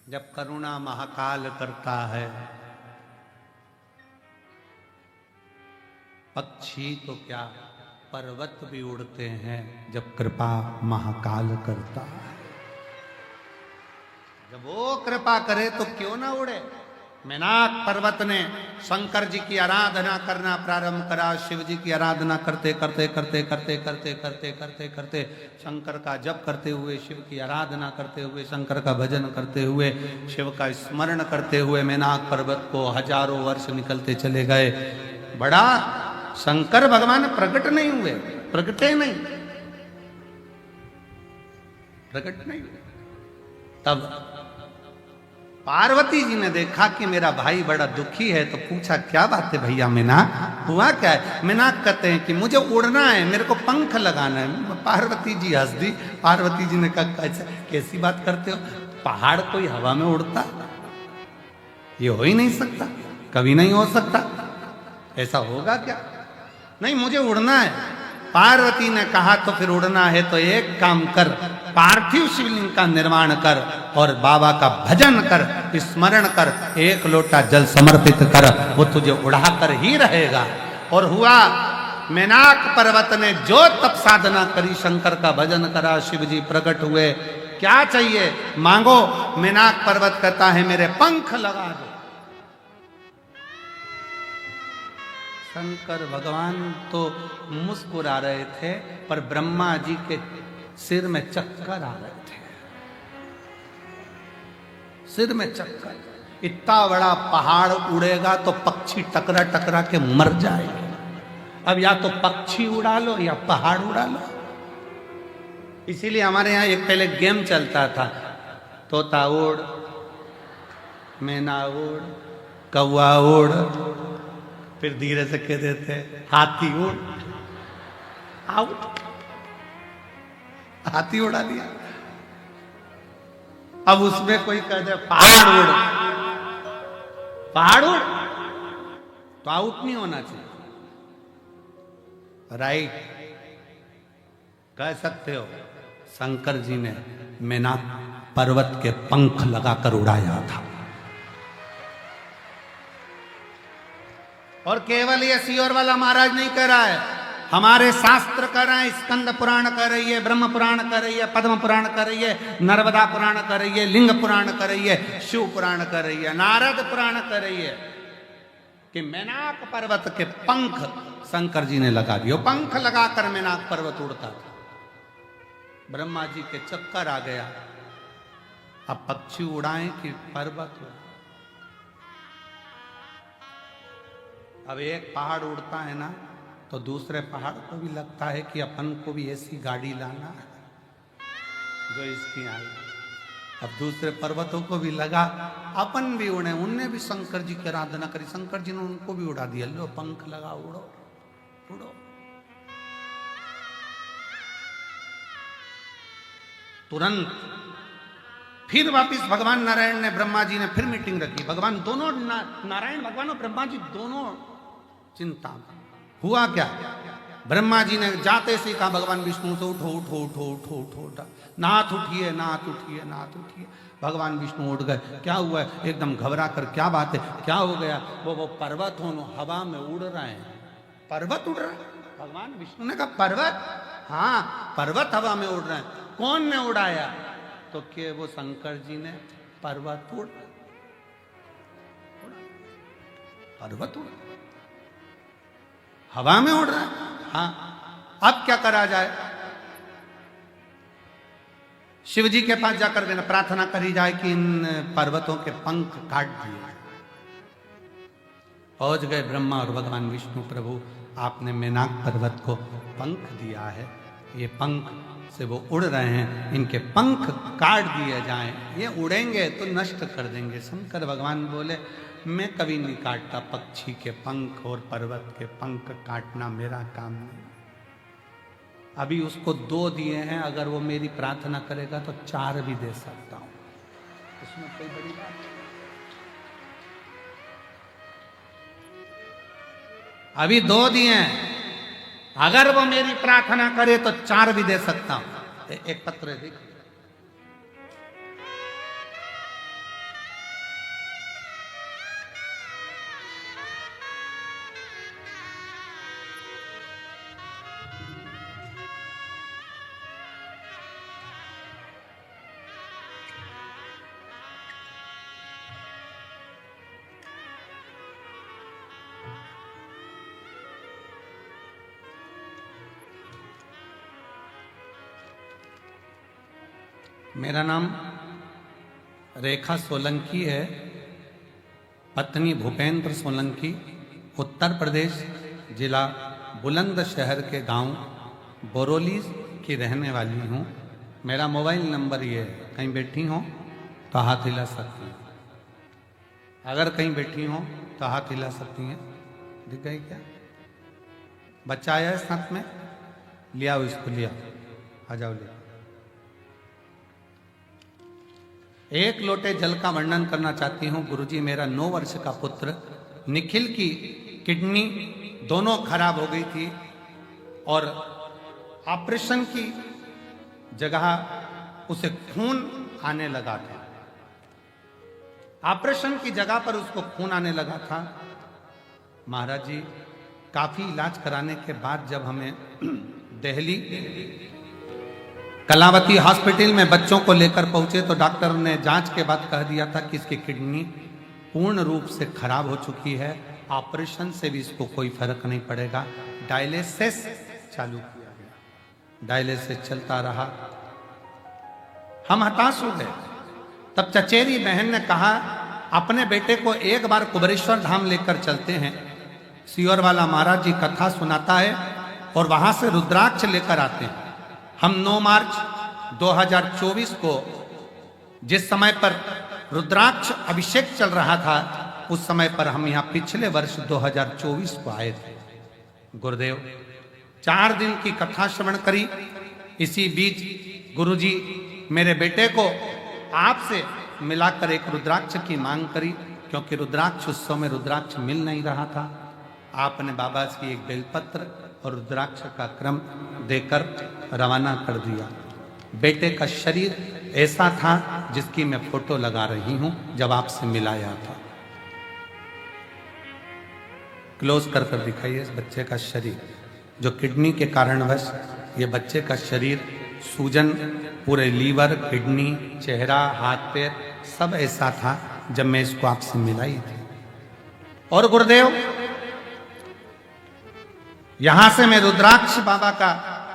जब करुणा महाकाल करता है। पक्षी तो क्या, पर्वत भी उड़ते हैं जब कृपा महाकाल करता है। जब वो कृपा करे तो क्यों ना उड़े। मेनाक पर्वत ने शंकर जी की आराधना करना प्रारंभ करा। शिव जी की आराधना करते करते करते करते करते करते करते करते शंकर का जप करते हुए, शिव की आराधना करते हुए, शंकर का भजन करते हुए, शिव का स्मरण करते हुए मेनाक पर्वत को हजारों वर्ष निकलते चले गए। बड़ा शंकर भगवान प्रकट नहीं हुए, प्रकटे नहीं, प्रकट नहीं हुए। तब पार्वती जी ने देखा कि मेरा भाई बड़ा दुखी है, तो पूछा क्या बात है भैया, मीनाक हुआ क्या है। मीनाक कहते हैं कि मुझे उड़ना है, मेरे को पंख लगाना है। पार्वती जी हंस दी। पार्वती जी ने कहा कैसी बात करते हो, पहाड़ कोई हवा में उड़ता, ये हो ही नहीं सकता, कभी नहीं हो सकता, ऐसा होगा क्या। नहीं, मुझे उड़ना है। पार्वती ने कहा तो फिर उड़ना है तो एक काम कर, पार्थिव शिवलिंग का निर्माण कर और बाबा का भजन कर, स्मरण कर, एक लोटा जल समर्पित कर, वो तुझे उड़ाकर ही रहेगा। और हुआ, मेनाक पर्वत ने जो तप साधना करी, शंकर का भजन करा, शिव जी प्रकट हुए। क्या चाहिए मांगो। मेनाक पर्वत कहता है मेरे पंख लगा दो। शंकर भगवान तो मुस्कुरा रहे थे, पर ब्रह्मा जी के सिर में चक्कर आ रहे थे, सिर में चक्कर। इतना बड़ा पहाड़ उड़ेगा तो पक्षी टकरा टकरा के मर जाएंगे। अब या तो पक्षी उड़ा लो या पहाड़ उड़ा लो। इसीलिए हमारे यहाँ एक पहले गेम चलता था, तोता उड़, मैना उड़, कौवा उड़, फिर धीरे से कह देते हाथी उड़, आउट, हाथी उड़ा दिया। अब उसमें कोई कह दे पहाड़ उड़, पहाड़ उड़ तो आउट नहीं होना चाहिए। राइट, कह सकते हो शंकर जी ने मेनाक पर्वत के पंख लगाकर उड़ाया था। और केवल ये सियोर वाला महाराज नहीं कह रहा है, हमारे शास्त्र कह रहे हैं। स्कंद पुराण कह रही है, ब्रह्म पुराण कह रही है, पद्म पुराण कह रही है, नर्मदा पुराण कह रही है, लिंग पुराण कह रही है, शिव पुराण कह रही है, नारद पुराण कह रही है कि मेनाक पर्वत के पंख शंकर जी ने लगा दिए। पंख लगाकर मेनाक पर्वत उड़ता था। ब्रह्मा जी के चक्कर आ गया, अब पक्षी उड़ाएं कि पर्वत उड़ाएं। अब एक पहाड़ उड़ता है ना तो दूसरे पहाड़ को भी लगता है कि अपन को भी ऐसी गाड़ी लाना है जो इसकी आई। अब दूसरे पर्वतों को भी लगा अपन भी उड़े। उनने भी शंकर जी की आराधना करी, शंकर जी ने उनको भी उड़ा दिया। लो पंख लगा, उड़ो उड़ो। तुरंत फिर वापिस भगवान नारायण ने, ब्रह्मा जी ने फिर मीटिंग रखी। भगवान दोनों नारायण भगवान और ब्रह्मा जी दोनों चिंता में। हुआ क्या, ब्रह्मा जी ने जाते से कहा भगवान विष्णु से, उठो उठो उठो उठो उठो उठो, नाथ उठिए नाथ उठिए नाथ उठिए। भगवान विष्णु उठ गए। क्या हुआ है, एकदम घबरा कर, क्या बात है, क्या हो गया। वो पर्वत हो हवा में उड़ रहे हैं। पर्वत उड़ रहा है। भगवान विष्णु ने कहा पर्वत, हाँ पर्वत हवा में उड़ रहे हैं। कौन ने उड़ाया, तो के वो शंकर जी ने। पर्वत उड़, पर्वत उड़ हवा में उड़ रहा है। हाँ, अब क्या करा जाए। शिव जी के पास जाकर के प्रार्थना करी जाए कि इन पर्वतों के पंख काट दिए। पहुंच गए ब्रह्मा और भगवान विष्णु, प्रभु आपने मेनाक पर्वत को पंख दिया है, ये पंख से वो उड़ रहे हैं, इनके पंख काट दिए जाएं। ये उड़ेंगे तो नष्ट कर देंगे। शंकर भगवान बोले मैं कभी नहीं काटता पक्षी के पंख, और पर्वत के पंख काटना मेरा काम नहीं। अभी उसको 2 दिए हैं, अगर वो मेरी प्रार्थना करेगा तो 4 भी दे सकता हूं, उसमें कोई बड़ी बात नहीं। अभी 2 दिए हैं, अगर वो मेरी प्रार्थना करे तो 4 भी दे सकता हूं। एक पत्र देख, मेरा नाम रेखा सोलंकी है, पत्नी भूपेंद्र सोलंकी, उत्तर प्रदेश, जिला बुलंदशहर के गांव बोरोली की रहने वाली हूं। मेरा मोबाइल नंबर ये है, कहीं बैठी हो तो हाथ हिला सकती हैं। अगर कहीं बैठी हो तो हाथ हिला सकती हैं। दिख गई क्या? बच्चा आया है साथ में, लिया हो इसको, लिया, आ जाओ लिया। एक लोटे जल का वर्णन करना चाहती हूँ। गुरुजी, मेरा 9 वर्ष का पुत्र निखिल की किडनी दोनों खराब हो गई थी और ऑपरेशन की जगह उसे खून आने लगा था। ऑपरेशन की जगह पर उसको खून आने लगा था। महाराज जी, काफी इलाज कराने के बाद जब हमें दिल्ली कलावती हॉस्पिटल में बच्चों को लेकर पहुंचे तो डॉक्टर ने जांच के बाद कह दिया था कि इसकी किडनी पूर्ण रूप से खराब हो चुकी है, ऑपरेशन से भी इसको कोई फर्क नहीं पड़ेगा। डायलिसिस चालू किया गया, डायलिसिस चलता रहा। हम हताश हो गए। तब चचेरी बहन ने कहा अपने बेटे को एक बार कुबेरेश्वर धाम लेकर चलते हैं। सियोर वाला महाराज जी कथा सुनाता है और वहां से रुद्राक्ष लेकर आते हैं। हम 9 मार्च 2024 को, जिस समय पर रुद्राक्ष अभिषेक चल रहा था, उस समय पर हम यहाँ पिछले वर्ष 2024 को आए थे। गुरुदेव 4 दिन की कथा श्रवण करी। इसी बीच गुरुजी मेरे बेटे को आपसे मिलाकर एक रुद्राक्ष की मांग करी। क्योंकि रुद्राक्ष उत्सव में रुद्राक्ष मिल नहीं रहा था। आपने बाबा की एक बेलपत्र और रुद्राक्ष का क्रम देकर रवाना कर दिया। बेटे का शरीर ऐसा था जिसकी मैं फोटो लगा रही हूं जब आपसे मिलाया था। क्लोज कर कर दिखाइए इस बच्चे का शरीर, जो किडनी के कारणवश ये बच्चे का शरीर, सूजन, पूरे लीवर, किडनी, चेहरा, हाथ पैर सब ऐसा था जब मैं इसको आपसे मिलाई थी। और गुरुदेव, यहां से मैं रुद्राक्ष बाबा का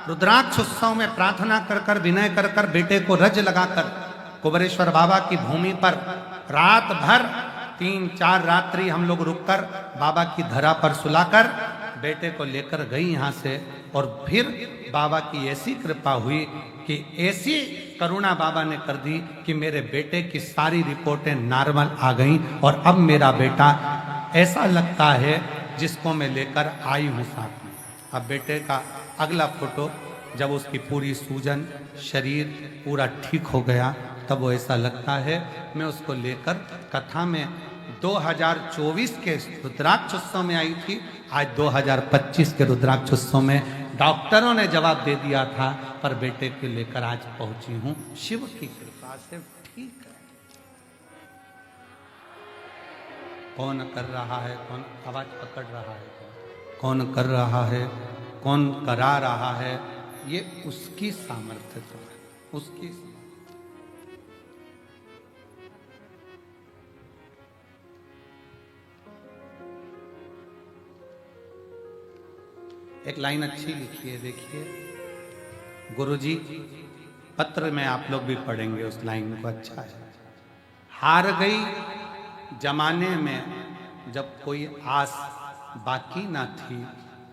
रुद्राक्ष उत्सव में प्रार्थना कर कर, विनय कर कर, बेटे को रज लगाकर कुबेरेश्वर बाबा की भूमि पर रात भर 3-4 रात्रि हम लोग रुककर बाबा की धरा पर सुलाकर बेटे को लेकर गई यहां से। और फिर बाबा की ऐसी कृपा हुई कि ऐसी करुणा बाबा ने कर दी कि मेरे बेटे की सारी रिपोर्टें नॉर्मल आ गईं और अब मेरा बेटा ऐसा लगता है जिसको मैं लेकर आई हूं साथ में। अब बेटे का अगला फोटो, जब उसकी पूरी सूजन, शरीर पूरा ठीक हो गया, तब वो ऐसा लगता है। मैं उसको लेकर कथा में 2024 के रुद्राक्ष उत्सव में आई थी, आज 2025 के रुद्राक्ष उत्सव में डॉक्टरों ने जवाब दे दिया था, पर बेटे को लेकर आज पहुंची हूं। शिव की कृपा से ठीक है। कौन कर रहा है, कौन आवाज पकड़ रहा है, कौन कर रहा है, कौन करा रहा है, ये उसकी सामर्थ्य तो है, उसकी। एक लाइन अच्छी लिखी है, देखिए गुरुजी, पत्र में आप लोग भी पढ़ेंगे उस लाइन को, अच्छा है। हार गई जमाने में जब कोई आस बाकी ना थी,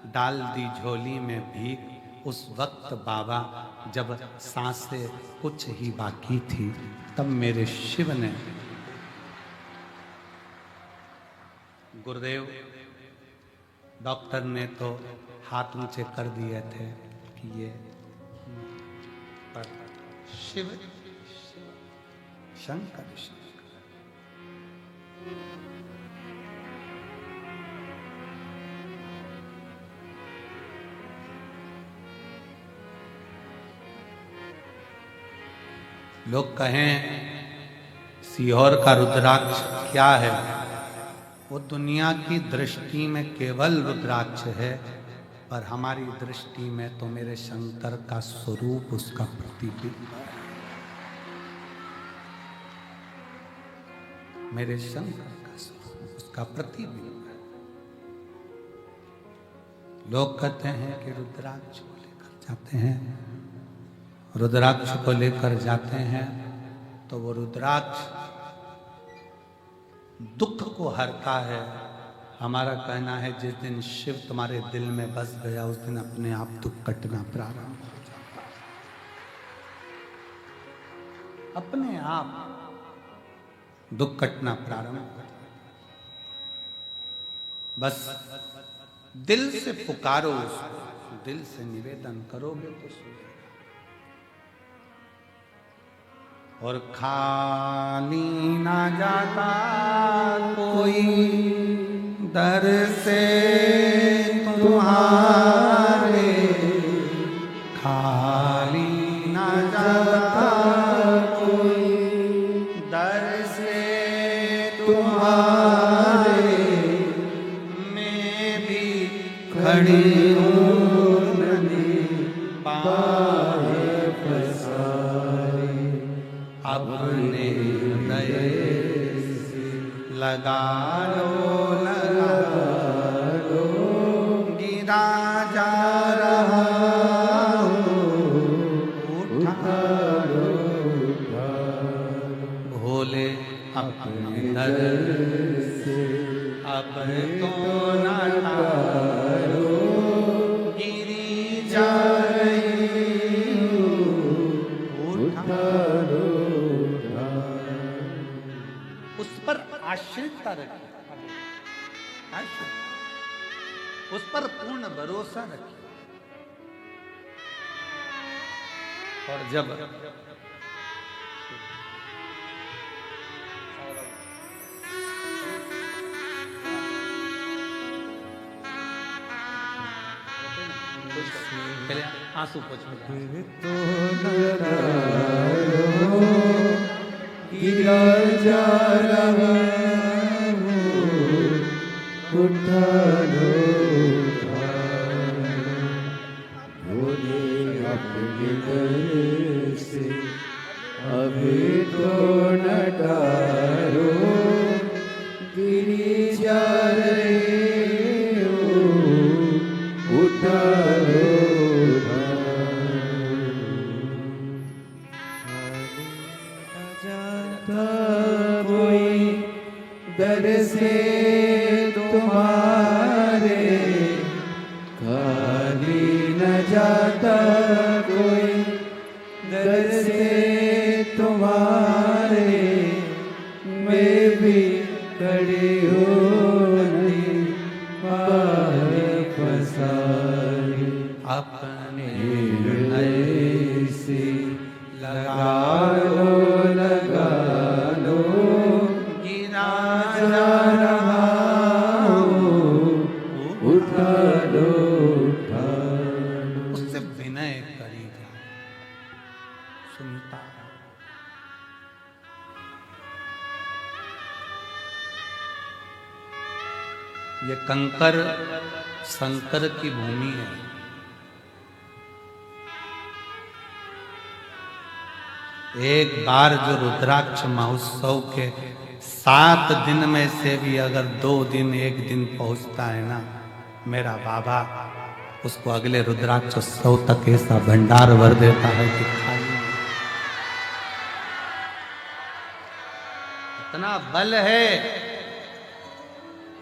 डाल दी झोली में भीख उस वक्त बाबा, जब सांसें कुछ ही बाकी थी, तब मेरे शिव ने। गुरुदेव, डॉक्टर ने तो हाथ ऊंचे कर दिए थे कि ये, पर शिव शंकर शंकर। लोग कहें सीहोर का रुद्राक्ष क्या है, वो दुनिया की दृष्टि में केवल रुद्राक्ष है, पर हमारी दृष्टि में तो मेरे शंकर का स्वरूप, उसका प्रतिबिंब है। मेरे शंकर का स्वरूप, उसका प्रतिबिंब है। लोग कहते हैं कि रुद्राक्ष को लेकर जाते हैं, रुद्राक्ष को लेकर जाते हैं, तो वो रुद्राक्ष दुख को हरता है। हमारा कहना है जिस दिन शिव तुम्हारे दिल में बस गया, उस दिन अपने आप दुख कटना प्रारंभ हो जाता है, अपने आप दुख कटना प्रारंभ हो जाता है। बस दिल से पुकारो उसको, दिल से निवेदन करोगे तो सुनेगा। और खाली ना जाता कोई दर से तुम्हारे, खाली ना जाता कोई दर से तुम्हारे, मैं भी खड़ी हूँ नदी बाहें पसारे, अपने हृदय लगा लो, गिरा जा रहा हूँ, उठा लो, भोले अपने दर से अब तो ना टालो, गिरी जा रही हूँ, उठा लो। उस पर आश्रितता रखिए, उस पर पूर्ण भरोसा रखिए। और जब पहले आंसू पोछ। फिर तो नगारो गिरा जा रहा हूँ, उठा लो बोले अपने घर से, अभी तो न डारो गिरी जा रही हूँ, उठा लो जाता कोई दर से तुम्हारे, खाली न जाता कोई दर से तुम्हारे, मैं भी खड़ी होने पाए पसारे, अपने हृदय से लगा लो गिरा जा रहा हूँ, उठा लो उठा लो। उससे विनय करी जाए, सुनता है। ये कंकर शंकर की भूमि है। एक बार जो रुद्राक्ष महोत्सव के 7 दिन में से भी अगर 2 दिन 1 दिन पहुंचता है ना, मेरा बाबा उसको अगले रुद्राक्ष उत्सव तक ऐसा भंडार भर देता है कि खाली इतना बल है।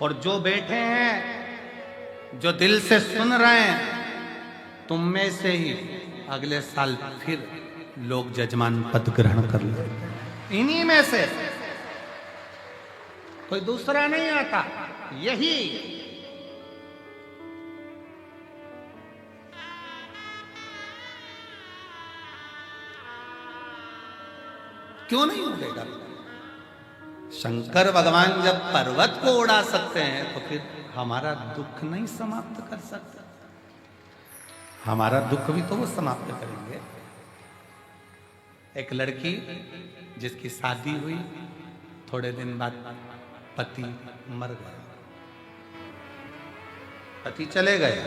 और जो बैठे हैं, जो दिल से सुन रहे हैं, तुम में से ही अगले साल फिर लोग जजमान पद ग्रहण कर ले, इन्हीं में से कोई दूसरा नहीं आता। यही क्यों नहीं उड़ेगा? शंकर भगवान जब पर्वत को उड़ा सकते हैं तो फिर हमारा दुख नहीं समाप्त कर सकते? हमारा दुख भी तो वो समाप्त करेंगे। एक लड़की जिसकी शादी हुई, थोड़े दिन बाद पति मर गया, पति चले गए,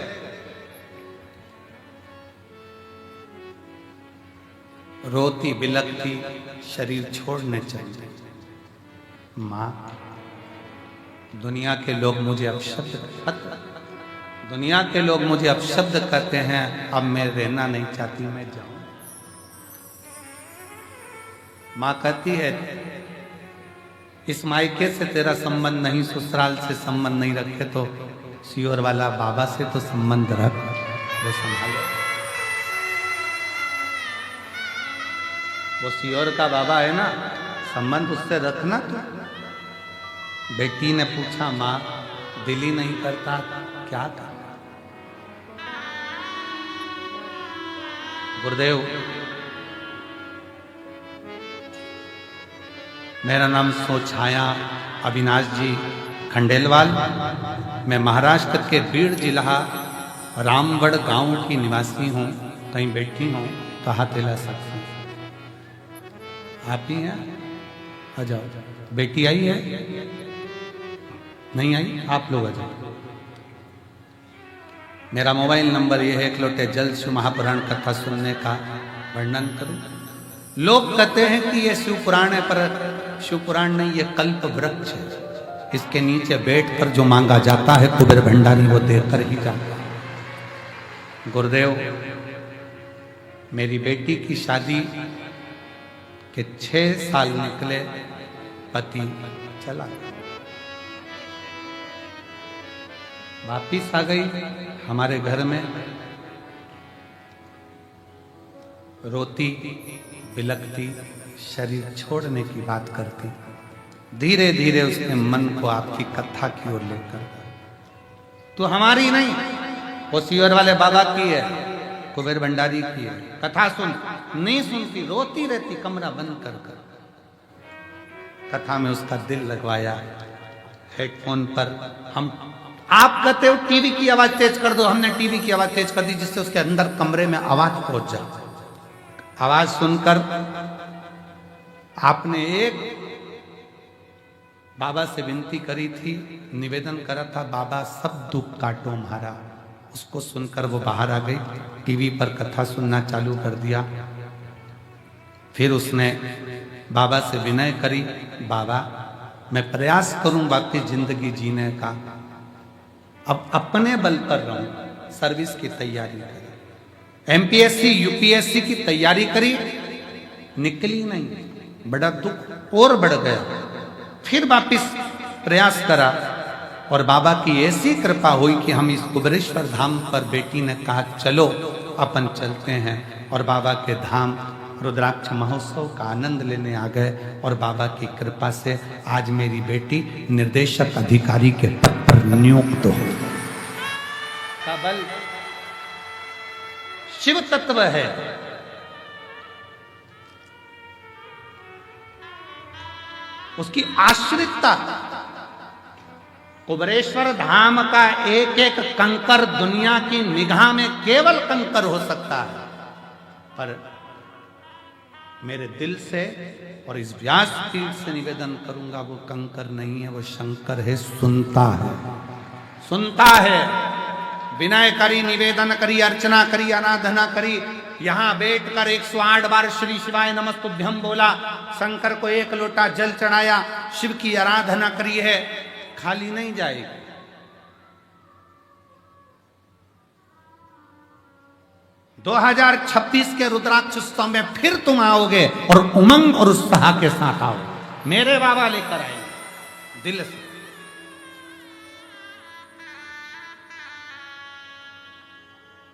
रोती बिलखती शरीर छोड़ने चली। माँ, दुनिया के लोग मुझे अपशब्द करते हैं, अब मैं रहना नहीं चाहती, मैं जाऊं। माँ कहती है, इस मायके से तेरा संबंध नहीं, ससुराल से संबंध नहीं रखे तो सियोर वाला बाबा से तो संबंध रख, वो संभालो। वो सियोर का बाबा है ना, संबंध उससे रखना। तो बेटी ने पूछा, माँ दिल ही नहीं करता, क्या करना? गुरुदेव, मेरा नाम सोछाया अविनाश जी खंडेलवाल, मैं महाराष्ट्र के बीड़ जिला रामगढ़ गांव की निवासी हूँ। कहीं बैठी हूँ तो हाथ हिला सकती हूँ। आप ही हैं? आ जाओ। बेटी आई है? नहीं आई? आप लोग आ जाओ। मेरा मोबाइल नंबर ये है, एक लोटे जल शिव महापुराण कथा सुनने का वर्णन करूं। लोग कहते हैं कि ये शिव पुराण है, पर शिव पुराण नहीं, ये कल्प वृक्ष है। इसके नीचे बैठकर जो मांगा जाता है कुबेर भंडारी वो देकर ही जाता है। गुरुदेव, मेरी बेटी की शादी के 6 साल निकले, पति चला गया। वापिस आ गई हमारे घर में, रोती बिलखती शरीर छोड़ने की बात करती। धीरे धीरे उसके मन को आपकी कथा की ओर लेकर, तो हमारी नहीं, वो सियोर वाले बाबा की है, कुबेर भंडारी की है। कथा सुन, नहीं सुनती, रोती रहती कमरा बंद कर कर। कथा में उसका दिल लगवाया। हेडफोन पर हम आप कहते हो टीवी की आवाज तेज कर दो, हमने टीवी की आवाज तेज कर दी जिससे उसके अंदर कमरे में आवाज पहुंच जाए। आवाज सुनकर आपने एक बाबा से विनती करी थी, निवेदन करा था, बाबा सब दुख काटो हमारा। उसको सुनकर वो बाहर आ गई, टीवी पर कथा सुनना चालू कर दिया। फिर उसने बाबा से विनय करी, बाबा मैं प्रयास करूं बाकी जिंदगी जीने का, अब अपने बल पर रहूं, सर्विस की तैयारी करी, एमपीएससी यूपीएससी की तैयारी करी, निकली नहीं, बड़ा दुख और बढ़ गया। फिर वापिस प्रयास करा और बाबा की ऐसी कृपा हुई कि हम इस कुबेरेश्वर धाम पर, बेटी ने कहा चलो अपन चलते हैं, और बाबा के धाम रुद्राक्ष महोत्सव का आनंद लेने आ गए। और बाबा की कृपा से आज मेरी बेटी निर्देशक अधिकारी के पद पर नियुक्त हो। का बल शिव तत्व है। उसकी आश्रितता, कुबेरेश्वर धाम का एक एक कंकर दुनिया की निगाह में केवल कंकर हो सकता है, पर मेरे दिल से और इस व्यासपीठ से निवेदन करूंगा, वो कंकर नहीं है, वो शंकर है, सुनता है, सुनता है। विनय करी, निवेदन करी, अर्चना करी, आराधना करी, यहां बैठकर 108 बार श्री शिवाय नमस्तुभ्यम बोला, शंकर को 1 लोटा जल चढ़ाया, शिव की आराधना करी है, खाली नहीं जाएगी। 2026 के रुद्राक्ष उत्सव में फिर तुम आओगे और उमंग और उत्साह के साथ आओ, मेरे बाबा लेकर आएंगे दिल से।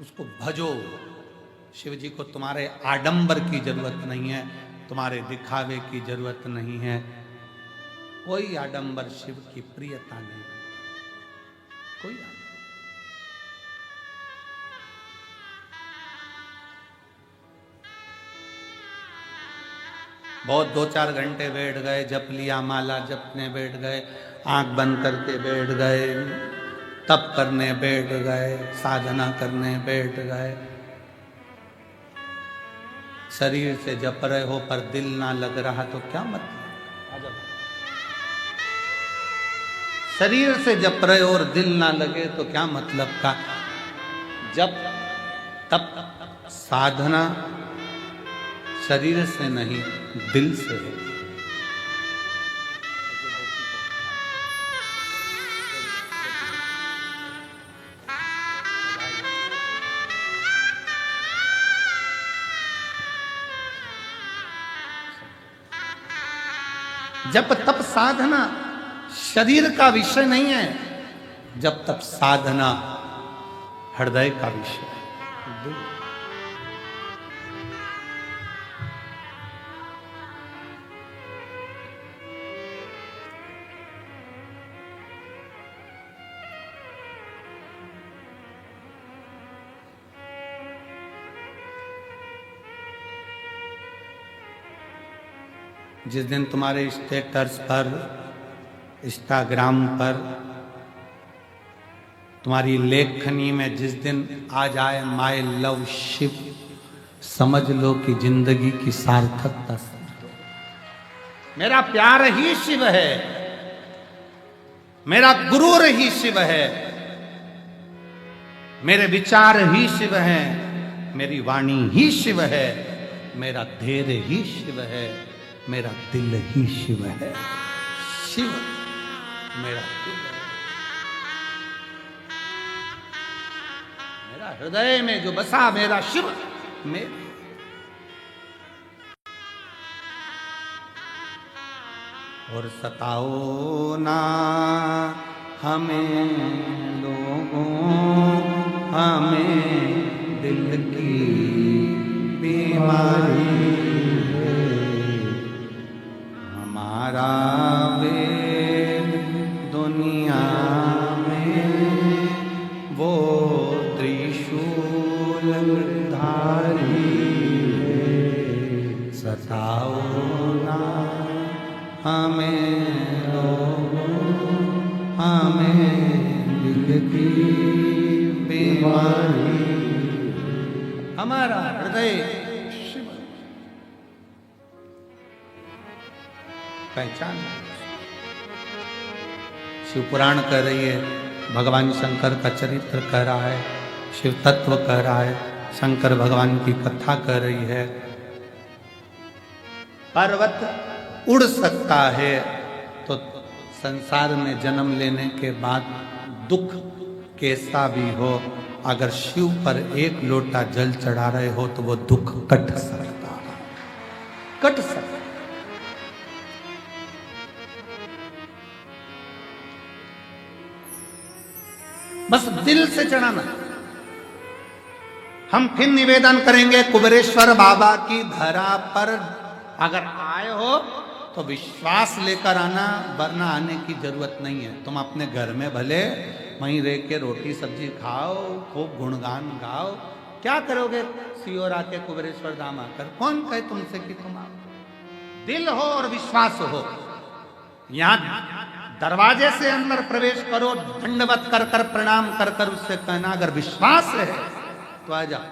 उसको भजो। शिव जी को तुम्हारे आडंबर की जरूरत नहीं है, तुम्हारे दिखावे की जरूरत नहीं है, कोई आडंबर शिव की प्रियता नहीं, कोई आडंबर। बहुत 2-4 घंटे बैठ गए, जप लिया, माला जपने बैठ गए, आंख बंद करके बैठ गए, तप करने बैठ गए, साधना करने बैठ गए, शरीर से जप रहे हो पर दिल ना लग रहा तो क्या मतलब। शरीर से जप रहे हो और दिल ना लगे तो क्या मतलब का। जप तप साधना शरीर से नहीं, दिल से है। जब तप साधना शरीर का विषय नहीं है, जब तप साधना हृदय का विषय है। जिस दिन तुम्हारे स्टेटस पर, इंस्टाग्राम पर, तुम्हारी लेखनी में जिस दिन आ जाए माय लव शिव, समझ लो कि जिंदगी की सार्थकता समझ लो। मेरा प्यार ही शिव है, मेरा गुरूर ही शिव है, मेरे विचार ही शिव हैं, मेरी वाणी ही शिव है, मेरा धैर्य ही शिव है, मेरा दिल ही शिव है। शिव मेरा दिल है, मेरा हृदय में जो बसा मेरा शिव मेरा। और सताओ ना हमें लोगों, हमें दिल की बीमारी, हमारा वेद दुनिया में वो त्रिशूल धारी है। सताओ ना हमें लोगों, हमें दिल की बीमारी, हमारा हृदय पहचान। शिव पुराण कह रही है, भगवान शंकर का चरित्र कह रहा है, शिव तत्व कह रहा है, शंकर भगवान की कथा कह रही है। पर्वत उड़ सकता है तो संसार में जन्म लेने के बाद दुख कैसा भी हो, अगर शिव पर एक लोटा जल चढ़ा रहे हो तो वो दुख कट सकता है, कट सकता। बस दिल से चढ़ाना। हम फिर निवेदन करेंगे कुबेरेश्वर बाबा की धरा पर अगर आए हो तो विश्वास लेकर आना, वरना आने की जरूरत नहीं है। तुम अपने घर में भले वहीं रह के रोटी सब्जी खाओ, खूब गुणगान गाओ, क्या करोगे सियोर आके कुबेरेश्वर धाम आकर? कौन कहे तुमसे कि तुम आओ? दिल हो और विश्वास हो। यहां दरवाजे से अंदर प्रवेश करो, दंडवत कर कर प्रणाम कर कर उससे कहना अगर विश्वास है तो आ जाओ,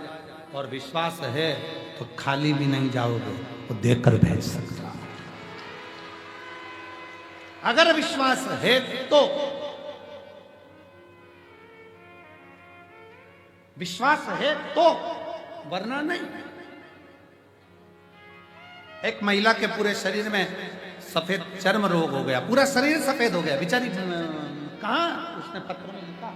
और विश्वास है तो खाली भी नहीं जाओगे, तो देकर भेज सकता। अगर विश्वास है तो, विश्वास है तो, वरना नहीं। एक महिला के पूरे शरीर में सफेद चर्म रोग हो गया, पूरा शरीर सफेद हो गया, बेचारी कहां, उसने पत्र में लिखा।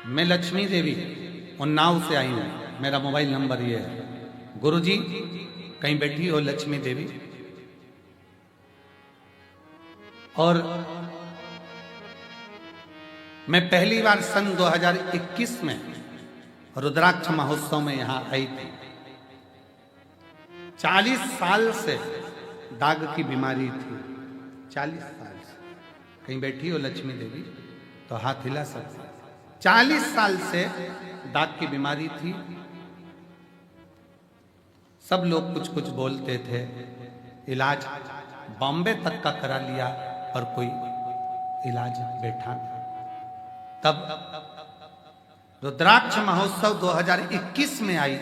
मैं लक्ष्मी देवी उन्नाव से आई हूं, मेरा मोबाइल नंबर ये है। गुरुजी कहीं बैठी हो लक्ष्मी देवी, और मैं पहली बार सन 2021 में रुद्राक्ष महोत्सव में यहां आई थी। 40 साल से दाग की बीमारी थी, 40 साल से। कहीं बैठी हो लक्ष्मी देवी तो हाथ हिला सकते। 40 साल से दाग की बीमारी थी। सब लोग कुछ कुछ बोलते थे, इलाज बॉम्बे तक का करा लिया पर कोई इलाज बैठा। तब रुद्राक्ष महोत्सव 2021 में आई,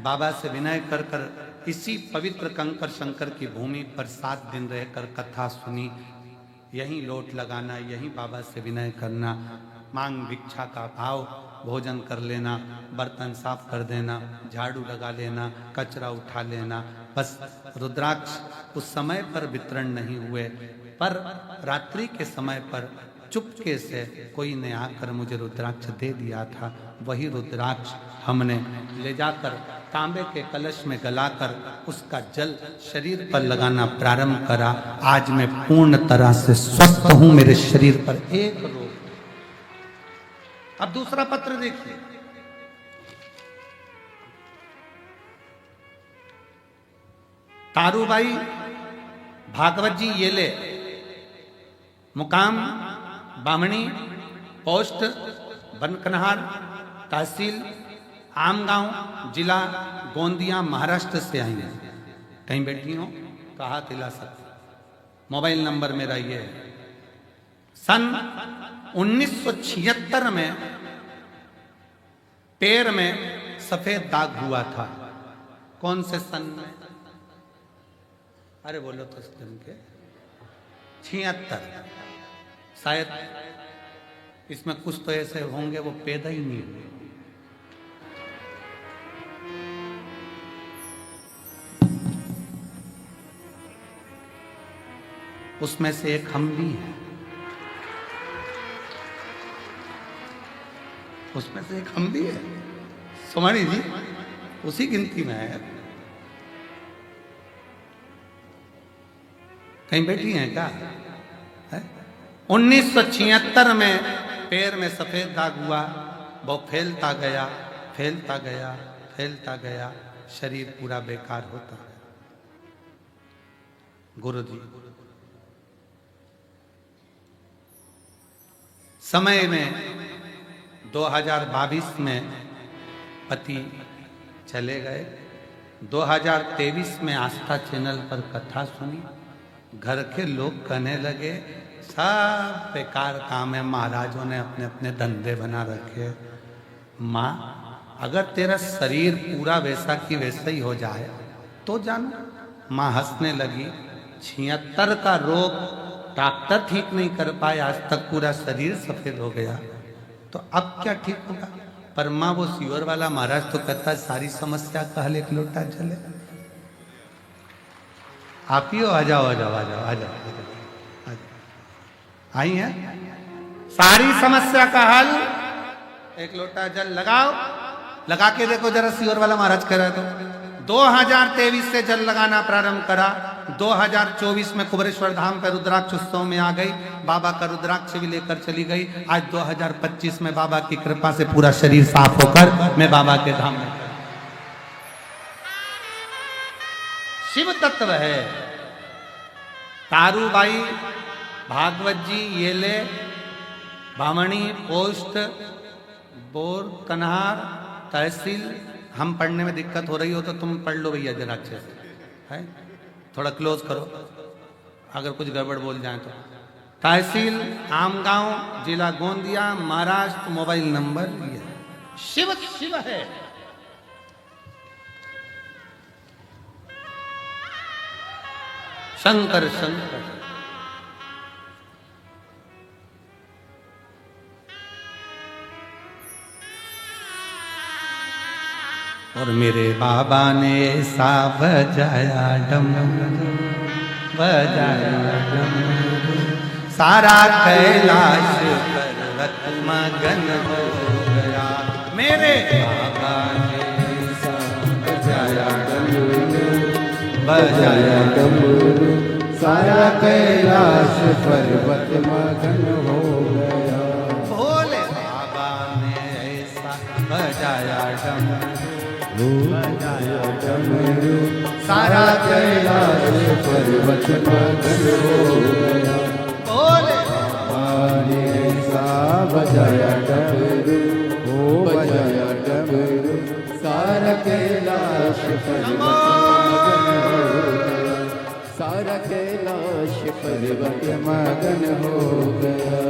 बाबा से विनय कर कर इसी पवित्र कंकर शंकर की भूमि पर 7 दिन रहकर कथा सुनी। यहीं लोट लगाना, यहीं बाबा से विनय करना, मांग भिक्षा का भाव, भोजन कर लेना, बर्तन साफ कर देना, झाड़ू लगा लेना, कचरा उठा लेना। बस रुद्राक्ष उस समय पर वितरण नहीं हुए, पर रात्रि के समय पर चुपके से कोई ने आकर मुझे रुद्राक्ष दे दिया था। वही रुद्राक्ष हमने ले जाकर तांबे के कलश में गलाकर उसका जल शरीर पर लगाना प्रारंभ करा। आज मैं पूर्ण तरह से स्वस्थ हूं, मेरे शरीर पर एक रोग। अब दूसरा पत्र देखिए। तारूबाई भागवत जी येले, मुकाम बामणी, पोस्ट बनकनहार, तहसील आमगांव, जिला गोंदिया, महाराष्ट्र से आई हैं। कहीं बैठी हो कहा तिला सकती। मोबाइल नंबर मेरा ये है। सन 1976 में पैर में सफेद दाग हुआ था। कौन से सन में? अरे बोलो तो सन के 76। शायद इसमें कुछ तो ऐसे होंगे वो पैदा ही नहीं हुए। उसमें से एक हम भी हैं, उसमें से एक हम भी है। सुमानी जी उसी गिनती में है। कहीं बैठी हैं क्या? 1976 में पैर में सफेद दाग हुआ, वो फैलता गया, फैलता गया, फैलता गया, शरीर पूरा बेकार होता गया। गुरु जी समय में 2022 में पति चले गए। 2023 में आस्था चैनल पर कथा सुनी, घर के लोग कहने लगे सब बेकार काम है, महाराजों ने अपने अपने धंधे बना रखे। माँ, अगर तेरा शरीर पूरा वैसा की वैसा ही हो जाए तो जानो। माँ हंसने लगी। 76 का रोग डॉक्टर ठीक नहीं कर पाए, आज तक पूरा शरीर सफेद हो गया, तो अब क्या ठीक होगा। पर माँ वो सीवर वाला महाराज तो कहता है सारी समस्या का हल एक लोटा जल है। आप ही हो, आ जाओ आ जाओ आ जाओ आ जाओ आ जाओ, आई है सारी समस्या का हल एक लोटा जल लगाओ। लगा के देखो जरा, सीवर वाला महाराज कह रहा था। 2023 से जल लगाना प्रारंभ करा। 2024 में कुबेरेश्वर धाम पर रुद्राक्ष उत्सव में आ गई, बाबा का रुद्राक्ष भी लेकर चली गई। आज 2025 में बाबा की कृपा से पूरा शरीर साफ होकर मैं बाबा के धाम में। शिव तत्व है। तारूबाई भागवत जी, ये ले बामणी, पोस्ट, बोर, कन्हार, तहसील। हम पढ़ने में दिक्कत हो रही हो तो तुम पढ़ लो भैया जरा अच्छे से, है थोड़ा क्लोज करो अगर कुछ गड़बड़ बोल जाए तो। तहसील आमगांव, जिला गोंदिया, महाराष्ट्र। मोबाइल नंबर ये। शिव शिव है। शंकर शंकर। और मेरे बाबा ने ऐसा बजाया डमरू, बजाया डमरू, सारा कैलाश पर्वत मगन हो गया। मेरे बाबा ने ऐसा बजाया डमरू, बजाया डमरू, सारा कैलाश पर्वत मगन हो गया। भोले बाबा ने ऐसा बजाया डमरू, बजाया डमरू, सारा कैलाश पर्वत मगन हो गया। भोले बाबा ने ऐसा बजाया डमरू, हो बजाया डमरू, सारा कैलाश पर्वत मगन हो गया। सारा कैलाश पर्वत मगन हो गया।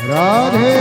राधे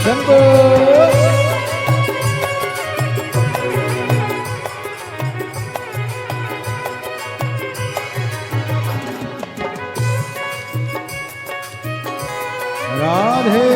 शंभो राधे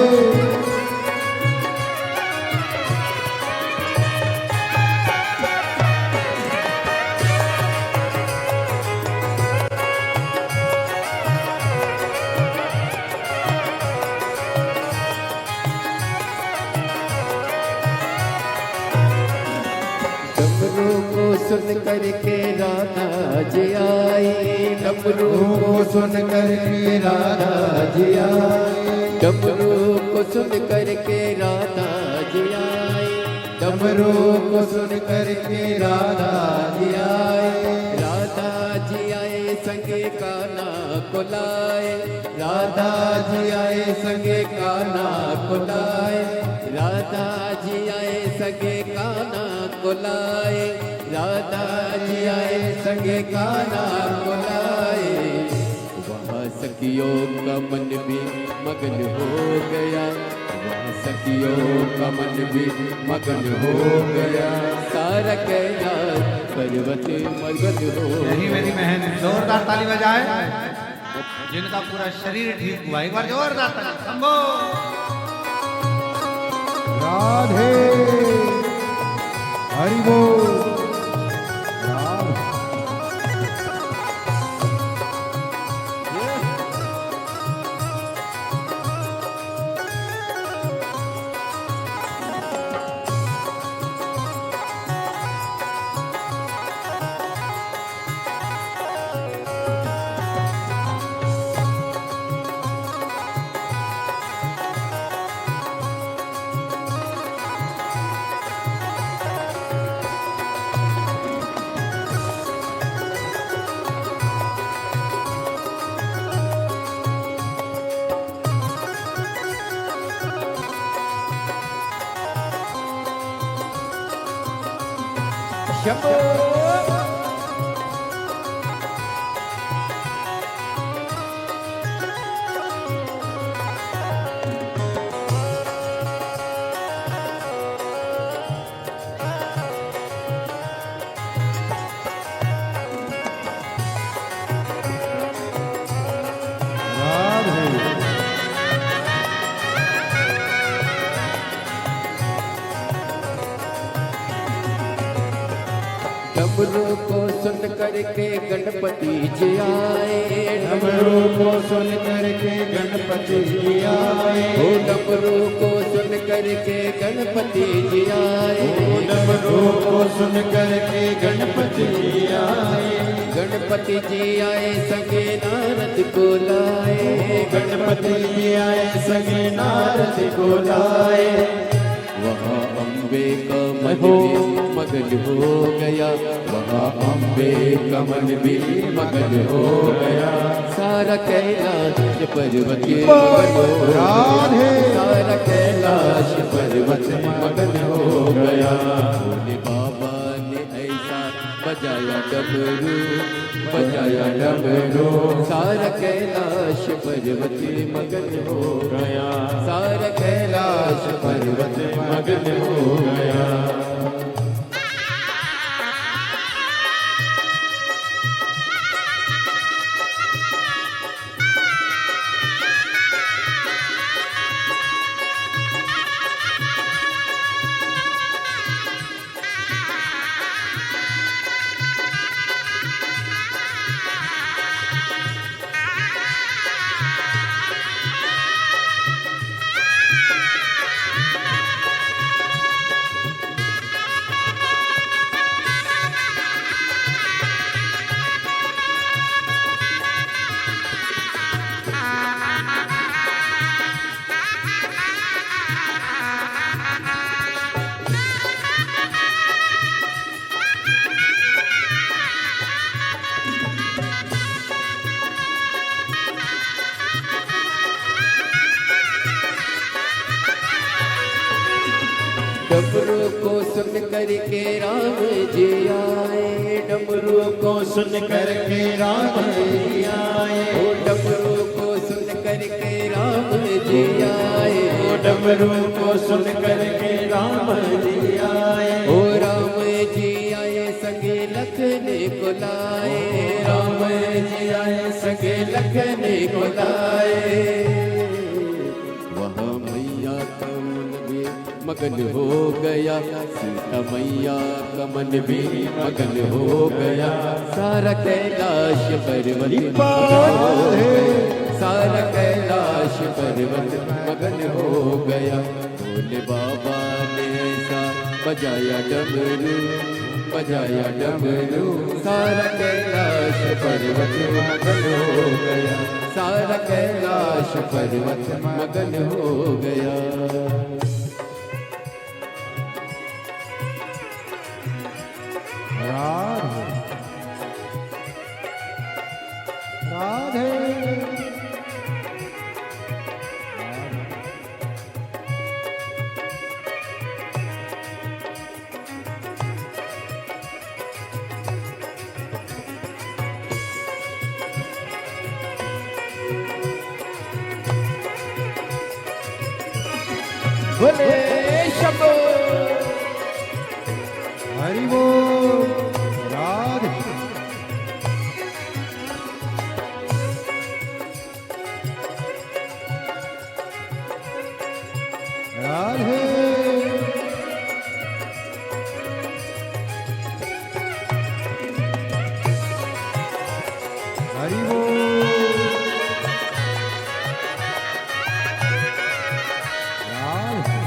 सुन करके राधा जी आई, डमरू को सुन करके राधा जी आई, डमरू को सुन करके राधा जी आए, डमरू को सुन करके राधा जी आए, राधा जी आए संगे कान्हा को लाए, राधा जी आए संगे कान्हा को लाए, राधा जी आए संगे कान्हा को लाए, राधा जी आए संगे कान्हा को लाए। वहाँ सखियों का मन भी मगन हो गया, वहाँ सखियों का मन भी मगन हो गया, सारा कैलाश पर्वत मगन हो। यही मेरी बहन जोरदार ताली बजाए जिनका पूरा शरीर ठीक हुआ। एक बार जोरदार ताली संभो। राधे हरि बोल। शंभो। डमरू को सुन करके गणपति जी आए, डमरू को सुन करके गणपति जी आए, ओ डमरू को सुन करके गणपति जी आए, ओ डमरू को सुन करके गणपति जी आए, गणपति जी आए संगे नारद को लाए, गणपति जी आए संगे नारद को लाए। वहाँ अम्बे का मन भी मगन हो गया, वहाँ अम्बे का मन भी मगन हो गया, सारा कैलाश पर्वत मगन हो गया, सारा कैलाश पर्वत मगन हो गया। भोले बाबा ने ऐसा बजाया डमरू, बजाया डमरू, सारा कैलाश पर्वत मगन हो गया, सारा कैलाश पर्वत मगन हो गया। डमरू को सुन करके राम जी आए, डमरू को सुन करके राम जी आए, ओ डमरू को सुन करके राम जी आए, ओ डमरू को सुन करके राम जी आए, ओ राम जी आए संगे लखन को लाए, राम जी आए संगे लखन को लाए। वहाँ मैया का मन भी मगन हो गया, सीता मैया का मन भी मगन हो गया, सारा कैलाश पर्वत मगन हो गया, सारा कैलाश पर्वत मगन हो गया। भोले बाबा ने ऐसा बजाया डमरू, बजाया डमरू, सारा कैलाश पर्वत मगन हो गया, सारा कैलाश पर्वत मगन हो गया। बोले शंभो हरि बोल राधे राधे हरि बोल राधे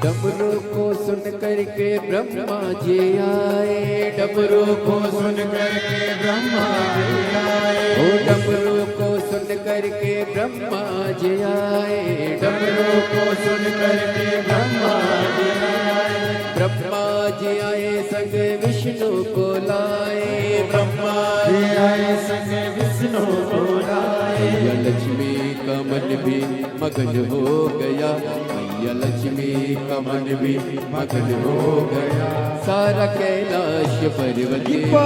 डमरू को सुन करके ब्रह्मा जी आए डमरू को सुन करके ब्रह्मा जी आए ओ डमरू को सुन करके ब्रह्मा जी आए डमरू को सुन करके ब्रह्मा जी आए ब्रह्मा जी आए संग विष्णु को लाए ब्रह्मा जी आए संग विष्णु को लाए मैया लक्ष्मी का मन भी मगन हो गया मैया लक्ष्मी का मन भी मगन हो गया सारा कैलाश पर्वत मगन हो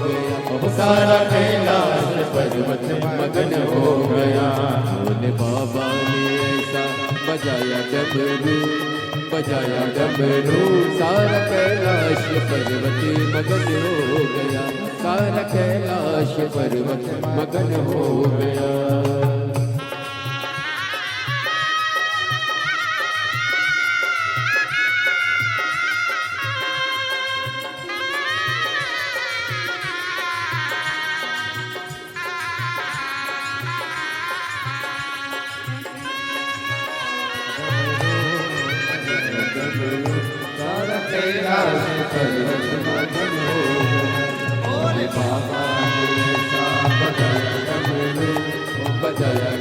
गया सारा कैलाश पर्वत मगन हो गया भोले बाबा ने ऐसा बजाया डमरू सारा कैलाश पर्वत मगन हो गया सारा कैलाश पर्वत मगन हो गया कैलाश पर्वत मगन हो भोले बाबा ने ऐसा बजाया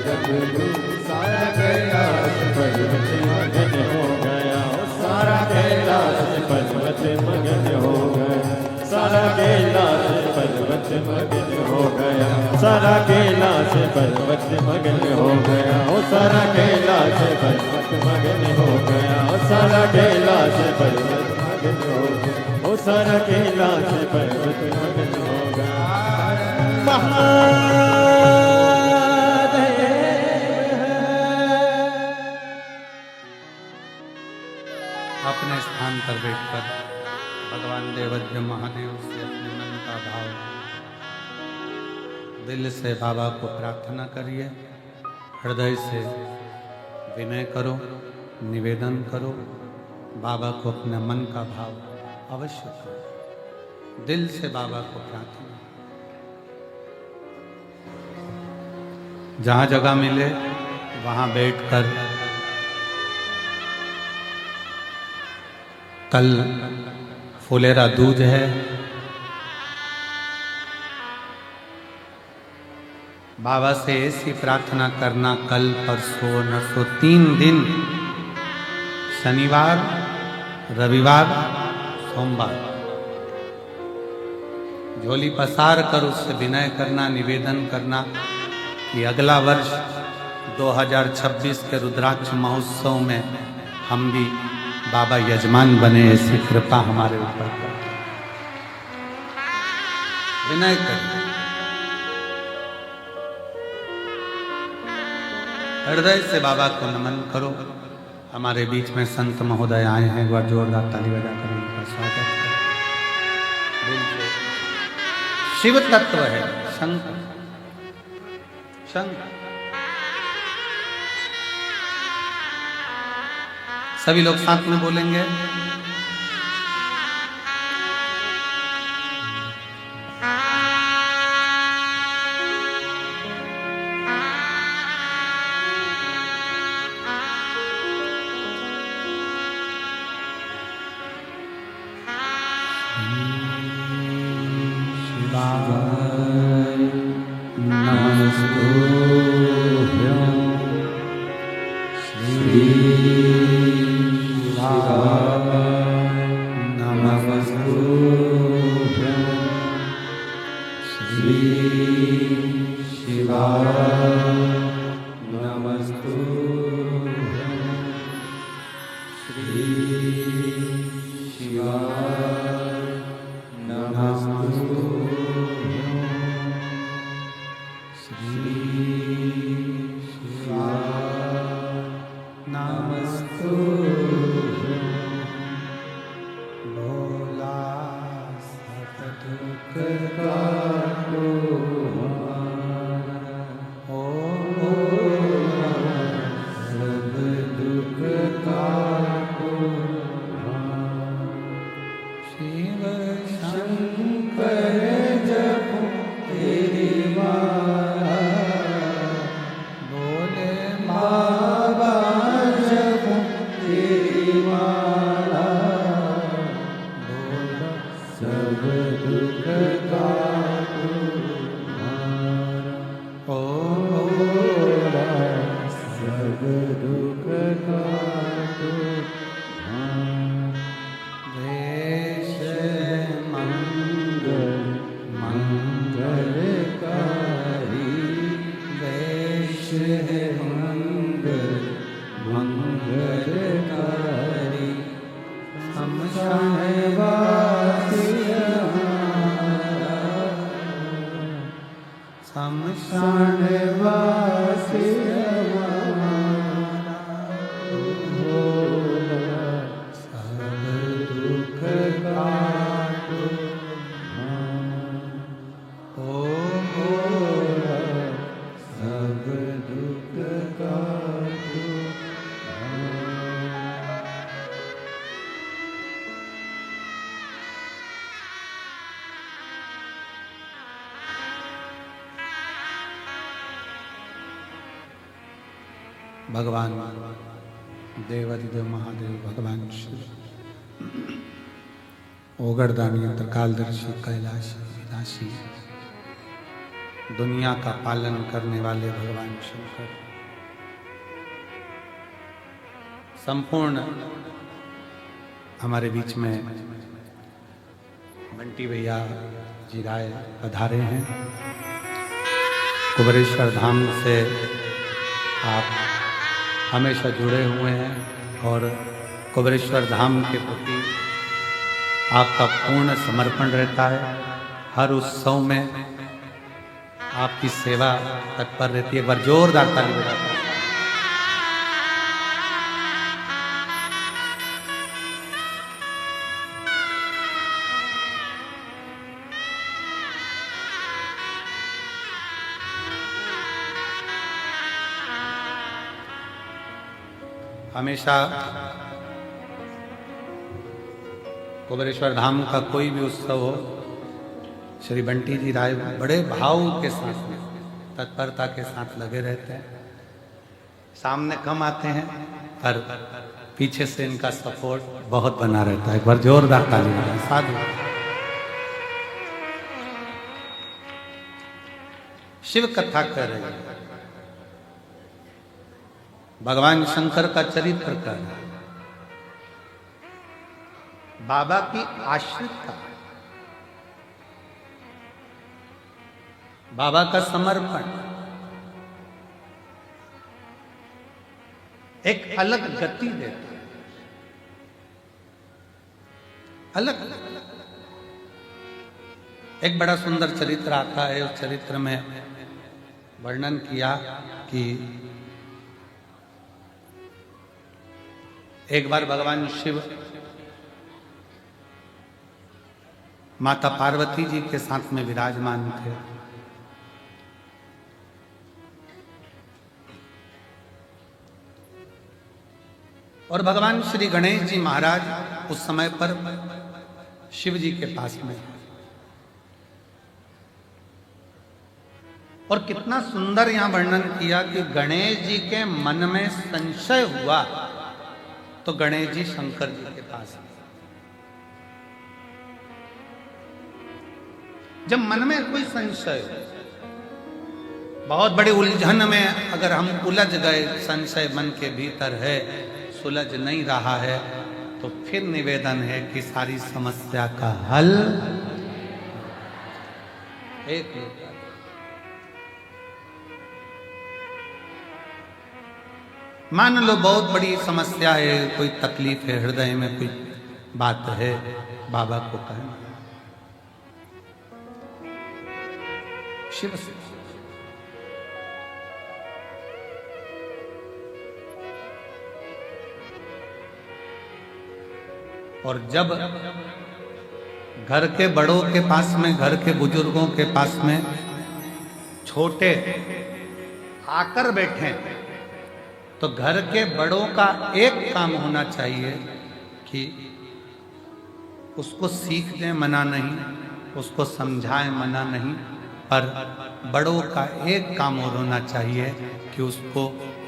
डमरू सारा कैलाश पर्वत मगन हो गया सारा कैलाश पर्वत मगन हो गया सारा कैलाश पर्वत मगन हो गया सारा कैलाश पर्वत मगन हो गया सारा कैलाश पर्वत मगन हो गया सारा कैलाश पर्वत ओ सारा कैलाश पर्वत मगन हो गया अपने स्थान पर बैठकर भगवान देवज्ञ महादेव से अपने मन का भाव दिल से बाबा को प्रार्थना करिए हृदय से विनय करो निवेदन करो बाबा को अपने मन का भाव अवश्य करो दिल से बाबा को प्रार्थना जहाँ जगह मिले वहाँ बैठकर कल फुलेरा दूज है बाबा से ऐसी प्रार्थना करना कल परसों नरसों 3 दिन शनिवार रविवार सोमवार झोली पसार कर उससे विनय करना निवेदन करना कि अगला वर्ष 2026 के रुद्राक्ष महोत्सव में हम भी बाबा यजमान बने ऐसी कृपा हमारे ऊपर कर विनय कर हृदय से बाबा को नमन करो हमारे बीच में संत महोदय आए हैं एक बार जोरदार ताली बजाकर उनका स्वागत करें दिल से शिव तत्व है शंकर शंकर सभी लोग साथ में बोलेंगे शिवाय दुख काटो देश मंगल मंगलकारी देश मंगल मंगलकारी शमशान वासी शमशान वासी सब दुख काटो ओ सब दुख काटो भगवान देवादिदेव महादेव भगवान शिव ओगरदानी त्रिकालदर्शी कैलाशी विनाशी दुनिया का पालन करने वाले भगवान शंकर संपूर्ण हमारे बीच में बंटी भैया जी राय पधारे हैं। कुबेरेश्वर धाम से आप हमेशा जुड़े हुए हैं और कुबेरेश्वर धाम के प्रति आपका पूर्ण समर्पण रहता है। हर उत्सव में आपकी सेवा तत्पर रहती है। एक बार जोरदार ताली बजाते हैं। हमेशा कुबेरेश्वर धाम का कोई भी उत्सव हो, श्री बंटी जी राय बड़े भाव के साथ में तत्परता के साथ लगे रहते हैं। सामने कम आते हैं पर पीछे से इनका सपोर्ट बहुत बना रहता है। एक बार जोरदार ताली बजाएं। साधु शिव कथा कर रहे हैं, भगवान शंकर का चरित्र कर रहे हैं, बाबा की आश्रितता, बाबा का समर्पण एक अलग गति देता है। अलग एक बड़ा सुंदर चरित्र आता है। उस चरित्र में वर्णन किया कि एक बार भगवान शिव माता पार्वती जी के साथ में विराजमान थे। और भगवान श्री गणेश जी महाराज उस समय पर शिव जी के पास में। और कितना सुंदर यहां वर्णन किया कि गणेश जी के मन में संशय हुआ तो गणेश जी शंकर जी के पास आए। जब मन में कोई संशय हो, बहुत बड़ी उलझन में अगर हम उलझ गए, संशय मन के भीतर है, सुलझ नहीं रहा है, तो फिर निवेदन है कि सारी समस्या का हल एक मान लो बहुत बड़ी समस्या है, कोई तकलीफ है, हृदय में कोई बात है, बाबा को कहना शिव से। और जब घर के बड़ों के पास में, घर के बुजुर्गों के पास में छोटे आकर बैठे तो घर के बड़ों का एक काम होना चाहिए कि उसको सीख दें, मना नहीं, उसको समझाएं, मना नहीं, पर बड़ों का एक काम और होना चाहिए कि उसको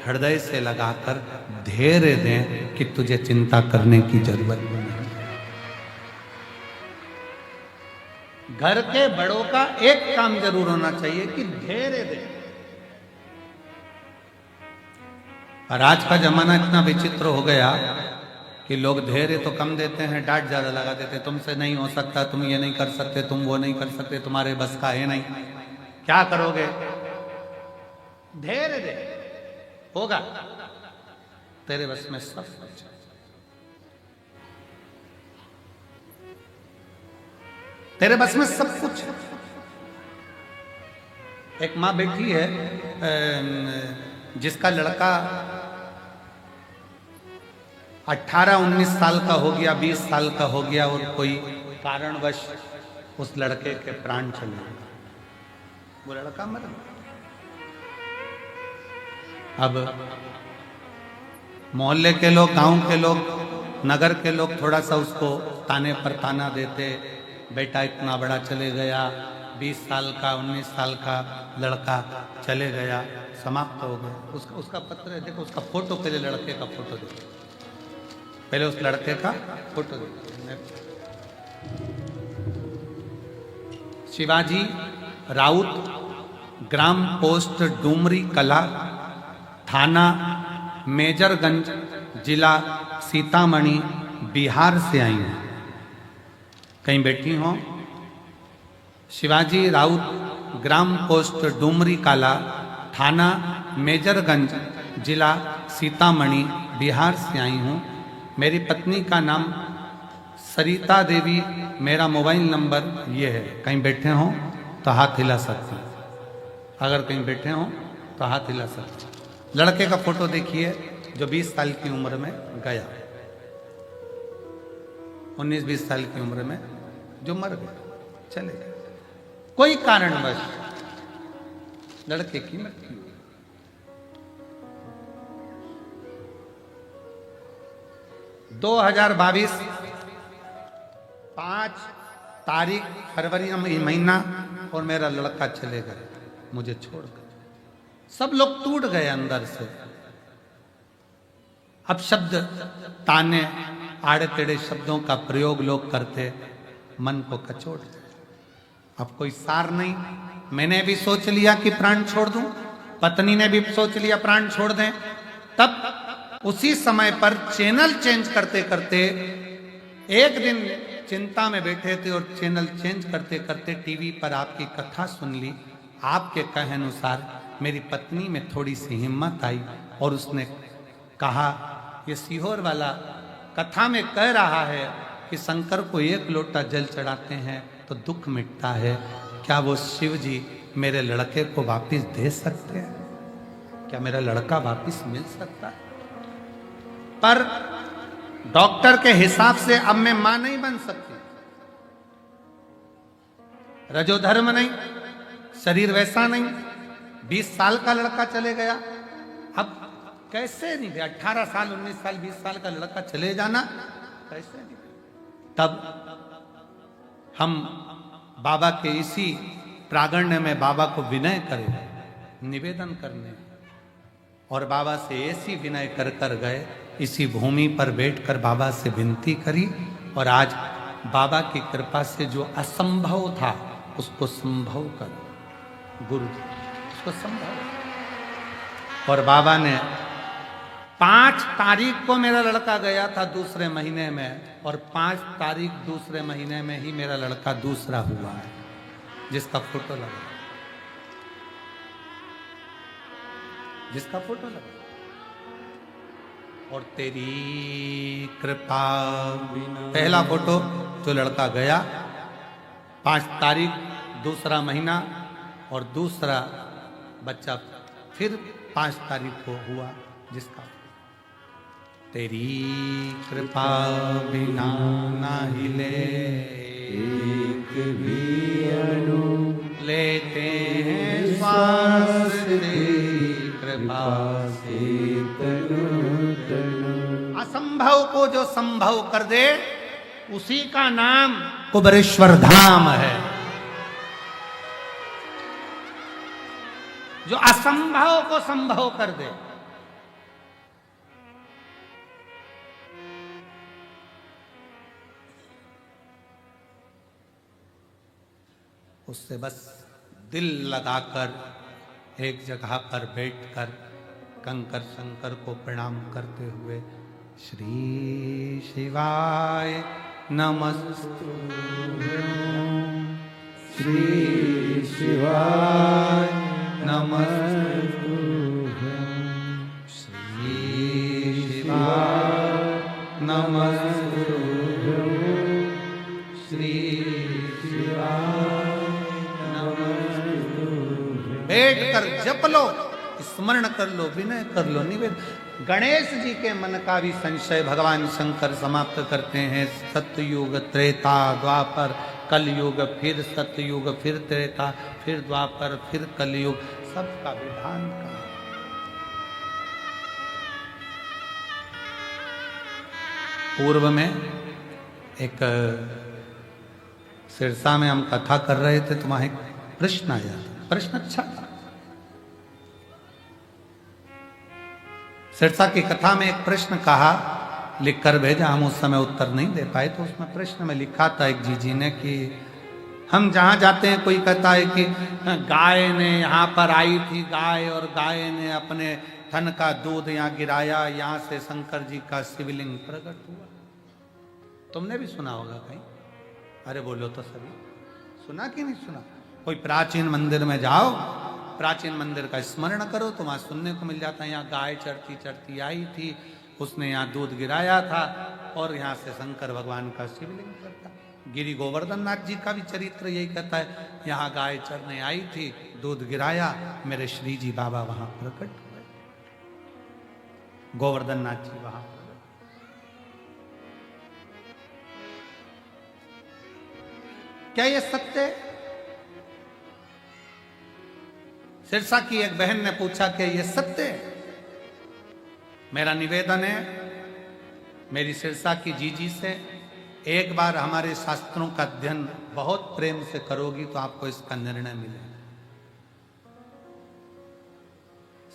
हृदय से लगाकर धैर्य दें कि तुझे चिंता करने की जरूरत नहीं। घर के बड़ों का एक काम जरूर होना चाहिए कि धैर्य दें। और आज का जमाना इतना विचित्र हो गया कि लोग धैर्य तो कम देते हैं, डांट ज्यादा लगा देते हैं। तुमसे नहीं हो सकता, तुम ये नहीं कर सकते, तुम वो नहीं कर सकते, तुम्हारे बस का है नहीं, क्या करोगे? धैर्य दे, होगा, तेरे बस में सब कुछ। तेरे बस में सब कुछ। एक माँ बैठी है जिसका लड़का 18-19 साल का हो गया, 20 साल का हो गया, और कोई कारणवश उस लड़के के प्राण चले गए, वो लड़का मर गया। अब मोहल्ले के लोग, गांव के लोग, नगर के लोग थोड़ा सा उसको ताने पर ताना देते, बेटा इतना बड़ा चले गया, 20 साल का 19 साल का लड़का चले गया, समाप्त हो गया। उसका पत्र है, देखो उसका फोटो, पहले लड़के का फोटो देखो, पहले उस लड़के का फोटो देखो। शिवाजी राउत, ग्राम पोस्ट डूमरी कला, थाना मेजरगंज, जिला सीतामढ़ी, बिहार से आई हैं। कहीं बैठी हो? शिवाजी राउत, ग्राम पोस्ट डूमरी कला, थाना मेजरगंज, जिला सीतामढ़ी, बिहार से आई हूँ। मेरी पत्नी का नाम सरिता देवी, मेरा मोबाइल नंबर ये है। कहीं बैठे हो तो हाथ हिला सकते हैं, अगर कहीं बैठे हो तो हाथ हिला सकते हैं। लड़के का फोटो देखिए जो 20 साल की उम्र में गया, 19-20 साल की उम्र में जो मर गया, चले गए, कोई कारणवश लड़के की मृत्यु। 2022 5 तारीख फरवरी महीना, और मेरा लड़का चले गए मुझे छोड़कर। सब लोग टूट गए अंदर से। अब शब्द, ताने, आड़े टेढ़े शब्दों का प्रयोग लोग करते, मन को कचोट गए। अब कोई सार नहीं। मैंने भी सोच लिया कि प्राण छोड़ दूं, पत्नी ने भी सोच लिया प्राण छोड़ दें। तब उसी समय पर चैनल चेंज करते करते एक दिन चिंता में बैठे थे और चैनल चेंज करते करते टीवी पर आपकी कथा सुन ली। आपके कहे अनुसार मेरी पत्नी में थोड़ी सी हिम्मत आई और उसने कहा, ये सीहोर वाला कथा में कह रहा है कि शंकर को 1 लोटा जल चढ़ाते हैं तो दुख मिटता है। क्या वो शिव जी मेरे लड़के को वापस दे सकते हैं? क्या मेरा लड़का वापस मिल सकता है? पर डॉक्टर के हिसाब से अब मैं मां नहीं बन सकती, रजोधर्म नहीं, शरीर वैसा नहीं, 20 साल का लड़का चले गया। अब कैसे नहीं गया? 18 साल, 19 साल, 20 साल का लड़का चले जाना कैसे नहीं? तब हम बाबा के इसी प्रांगण में बाबा को विनय करें, निवेदन करने, और बाबा से ऐसी विनय कर कर गए, इसी भूमि पर बैठकर बाबा से विनती करी, और आज बाबा की कृपा से जो असंभव था उसको संभव कर, गुरु जी उसको संभव। और बाबा ने 5 तारीख को मेरा लड़का गया था दूसरे महीने में, और 5 तारीख दूसरे महीने में ही मेरा लड़का दूसरा हुआ है, जिसका फोटो लगा, जिसका फोटो लगा। और तेरी कृपा पहला फोटो जो लड़का गया 5 तारीख दूसरा महीना, और दूसरा बच्चा फिर 5 तारीख को हुआ, जिसका तेरी कृपा बिना ना हिले एक भी अणु लेते हैं श्वास, तेरी कृपा से तनु तनु। असंभव को जो संभव कर दे उसी का नाम कुबरेश्वर धाम है। जो असंभव को संभव कर दे, उससे बस दिल लगाकर एक जगह पर बैठकर कंकर शंकर को प्रणाम करते हुए श्री शिवाय नमस्तुभ्यं, श्री शिवाय नमस्तुभ्यं, श्री शिवाय नमस्तुभ्यं, श्री शिवाय नमस्तुभ्यं। बैठ कर जप लो, स्मरण कर लो, विनय कर लो, निवेदन। गणेश जी के मन का भी संशय भगवान शंकर समाप्त करते हैं। सतयुग, त्रेता, द्वापर, कलयुग, फिर सतयुग, फिर त्रेता, फिर द्वापर, फिर कलयुग, सबका विधान का। पूर्व में एक सिरसा में हम कथा कर रहे थे तो वहां एक प्रश्न आया था। प्रश्न अच्छा था। सिरसा की कथा में एक प्रश्न कहा, लिखकर भेजा, हम उस समय उत्तर नहीं दे पाए। तो उसमें प्रश्न में लिखा था एक जी ने कि हम जहां जाते हैं कोई कहता है कि गाय ने यहाँ पर आई थी गाय, और गाय ने अपने थन का दूध यहाँ गिराया, यहाँ से शंकर जी का शिवलिंग प्रकट हुआ। तुमने भी सुना होगा कहीं? अरे बोलो तो सभी, सुना कि नहीं सुना? कोई प्राचीन मंदिर में जाओ, प्राचीन मंदिर का स्मरण करो तो वहां सुनने को मिल जाता है यहाँ गाय चढ़ती चढ़ती आई थी, उसने यहाँ दूध गिराया था और यहाँ से शंकर भगवान का शिवलिंग करता। गिरी गोवर्धन नाथ जी का भी चरित्र यही कहता है, यहाँ गाय चढ़ने आई थी, दूध गिराया, मेरे श्री जी बाबा वहां प्रकट हुए। गोवर्धन नाथ जी वहां। क्या ये सत्य? सिरसा की एक बहन ने पूछा कि ये सत्य है? मेरा निवेदन है मेरी सिरसा की जीजी से, एक बार हमारे शास्त्रों का अध्ययन बहुत प्रेम से करोगी तो आपको इसका निर्णय मिलेगा।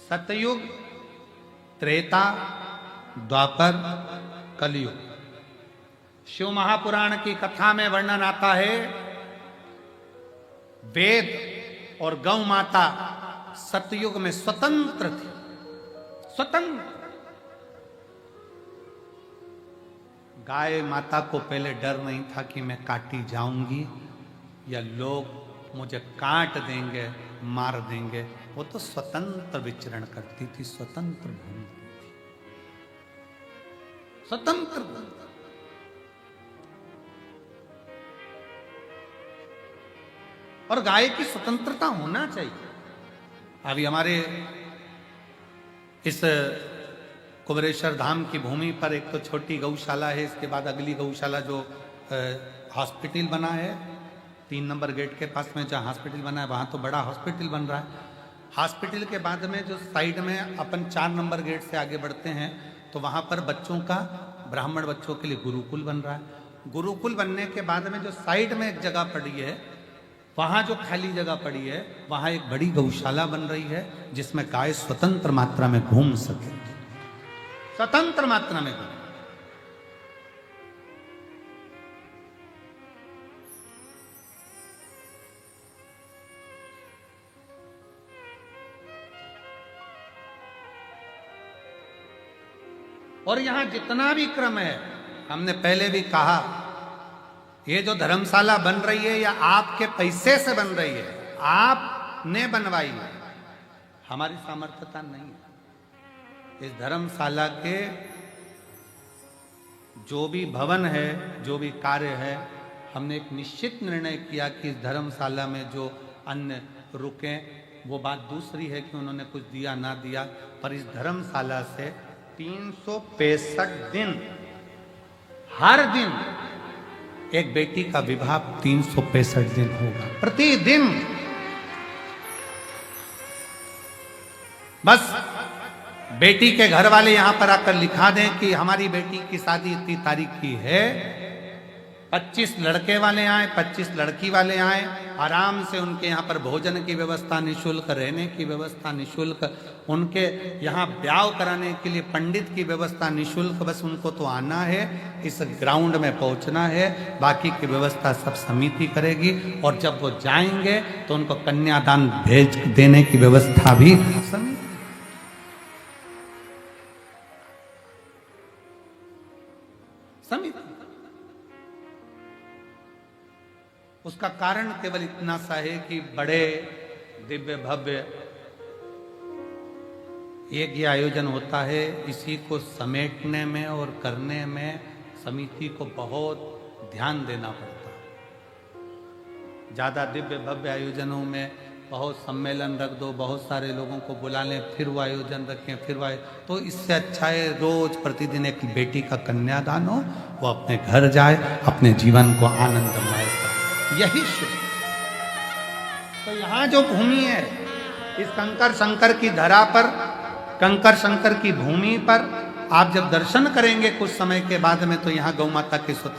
सतयुग, त्रेता, द्वापर, कलयुग। शिव महापुराण की कथा में वर्णन आता है, वेद और गौ माता सतयुग में स्वतंत्र थी, स्वतंत्र। गाय माता को पहले डर नहीं था कि मैं काटी जाऊंगी या लोग मुझे काट देंगे, मार देंगे। वो तो स्वतंत्र विचरण करती थी, स्वतंत्र घूमती थी, स्वतंत्र। और गाय की स्वतंत्रता होना चाहिए। अभी हमारे इस कुबरेश्वर धाम की भूमि पर एक तो छोटी गौशाला है, इसके बाद अगली गौशाला जो हॉस्पिटल बना है 3 नंबर गेट के पास में जहाँ हॉस्पिटल बना है, वहाँ तो बड़ा हॉस्पिटल बन रहा है। हॉस्पिटल के बाद में जो साइड में अपन 4 नंबर गेट से आगे बढ़ते हैं तो वहाँ पर बच्चों का, ब्राह्मण बच्चों के लिए गुरुकुल बन रहा है। गुरुकुल बनने के बाद में जो साइड में एक जगह पड़ी है, वहां जो खाली जगह पड़ी है, वहां एक बड़ी गौशाला बन रही है जिसमें गाय स्वतंत्र मात्रा में घूम सके, स्वतंत्र मात्रा में घूम। और यहां जितना भी क्रम है, हमने पहले भी कहा, ये जो धर्मशाला बन रही है या आपके पैसे से बन रही है, आपने बनवाई है, हमारी सामर्थ्यता नहीं है। इस धर्मशाला के जो भी भवन है, जो भी कार्य है, हमने एक निश्चित निर्णय किया कि इस धर्मशाला में जो अन्य रुके, वो बात दूसरी है कि उन्होंने कुछ दिया ना दिया, पर इस धर्मशाला से 365 दिन, हर दिन एक बेटी का विवाह 365 दिन होगा, प्रतिदिन। बस बेटी के घर वाले यहां पर आकर लिखा दें कि हमारी बेटी की शादी इतनी तारीख की है, 25 लड़के वाले आए, 25 लड़की वाले आए, आराम से उनके यहाँ पर भोजन की व्यवस्था निःशुल्क, रहने की व्यवस्था निःशुल्क, उनके यहाँ ब्याह कराने के लिए पंडित की व्यवस्था निःशुल्क। बस उनको तो आना है, इस ग्राउंड में पहुँचना है, बाकी की व्यवस्था सब समिति करेगी। और जब वो जाएंगे तो उनको कन्यादान भेज देने की व्यवस्था भी समिति। समिति। उसका कारण केवल इतना सा है कि बड़े दिव्य भव्य यज्ञ आयोजन होता है, इसी को समेटने में और करने में समिति को बहुत ध्यान देना पड़ता है। ज्यादा दिव्य भव्य आयोजनों में बहुत सम्मेलन रख दो, बहुत सारे लोगों को बुला लें, फिर वो आयोजन रखें, फिर वो तो इससे अच्छा है रोज प्रतिदिन एक बेटी का कन्यादान हो, वो अपने घर जाए, अपने जीवन को आनंदमय करे, यही शुभ। तो यहाँ जो भूमि है, इस कंकर शंकर की धरा पर, कंकर शंकर की भूमि पर आप जब दर्शन करेंगे कुछ समय के बाद में, तो यहाँ गौ माता के स्वतंत्र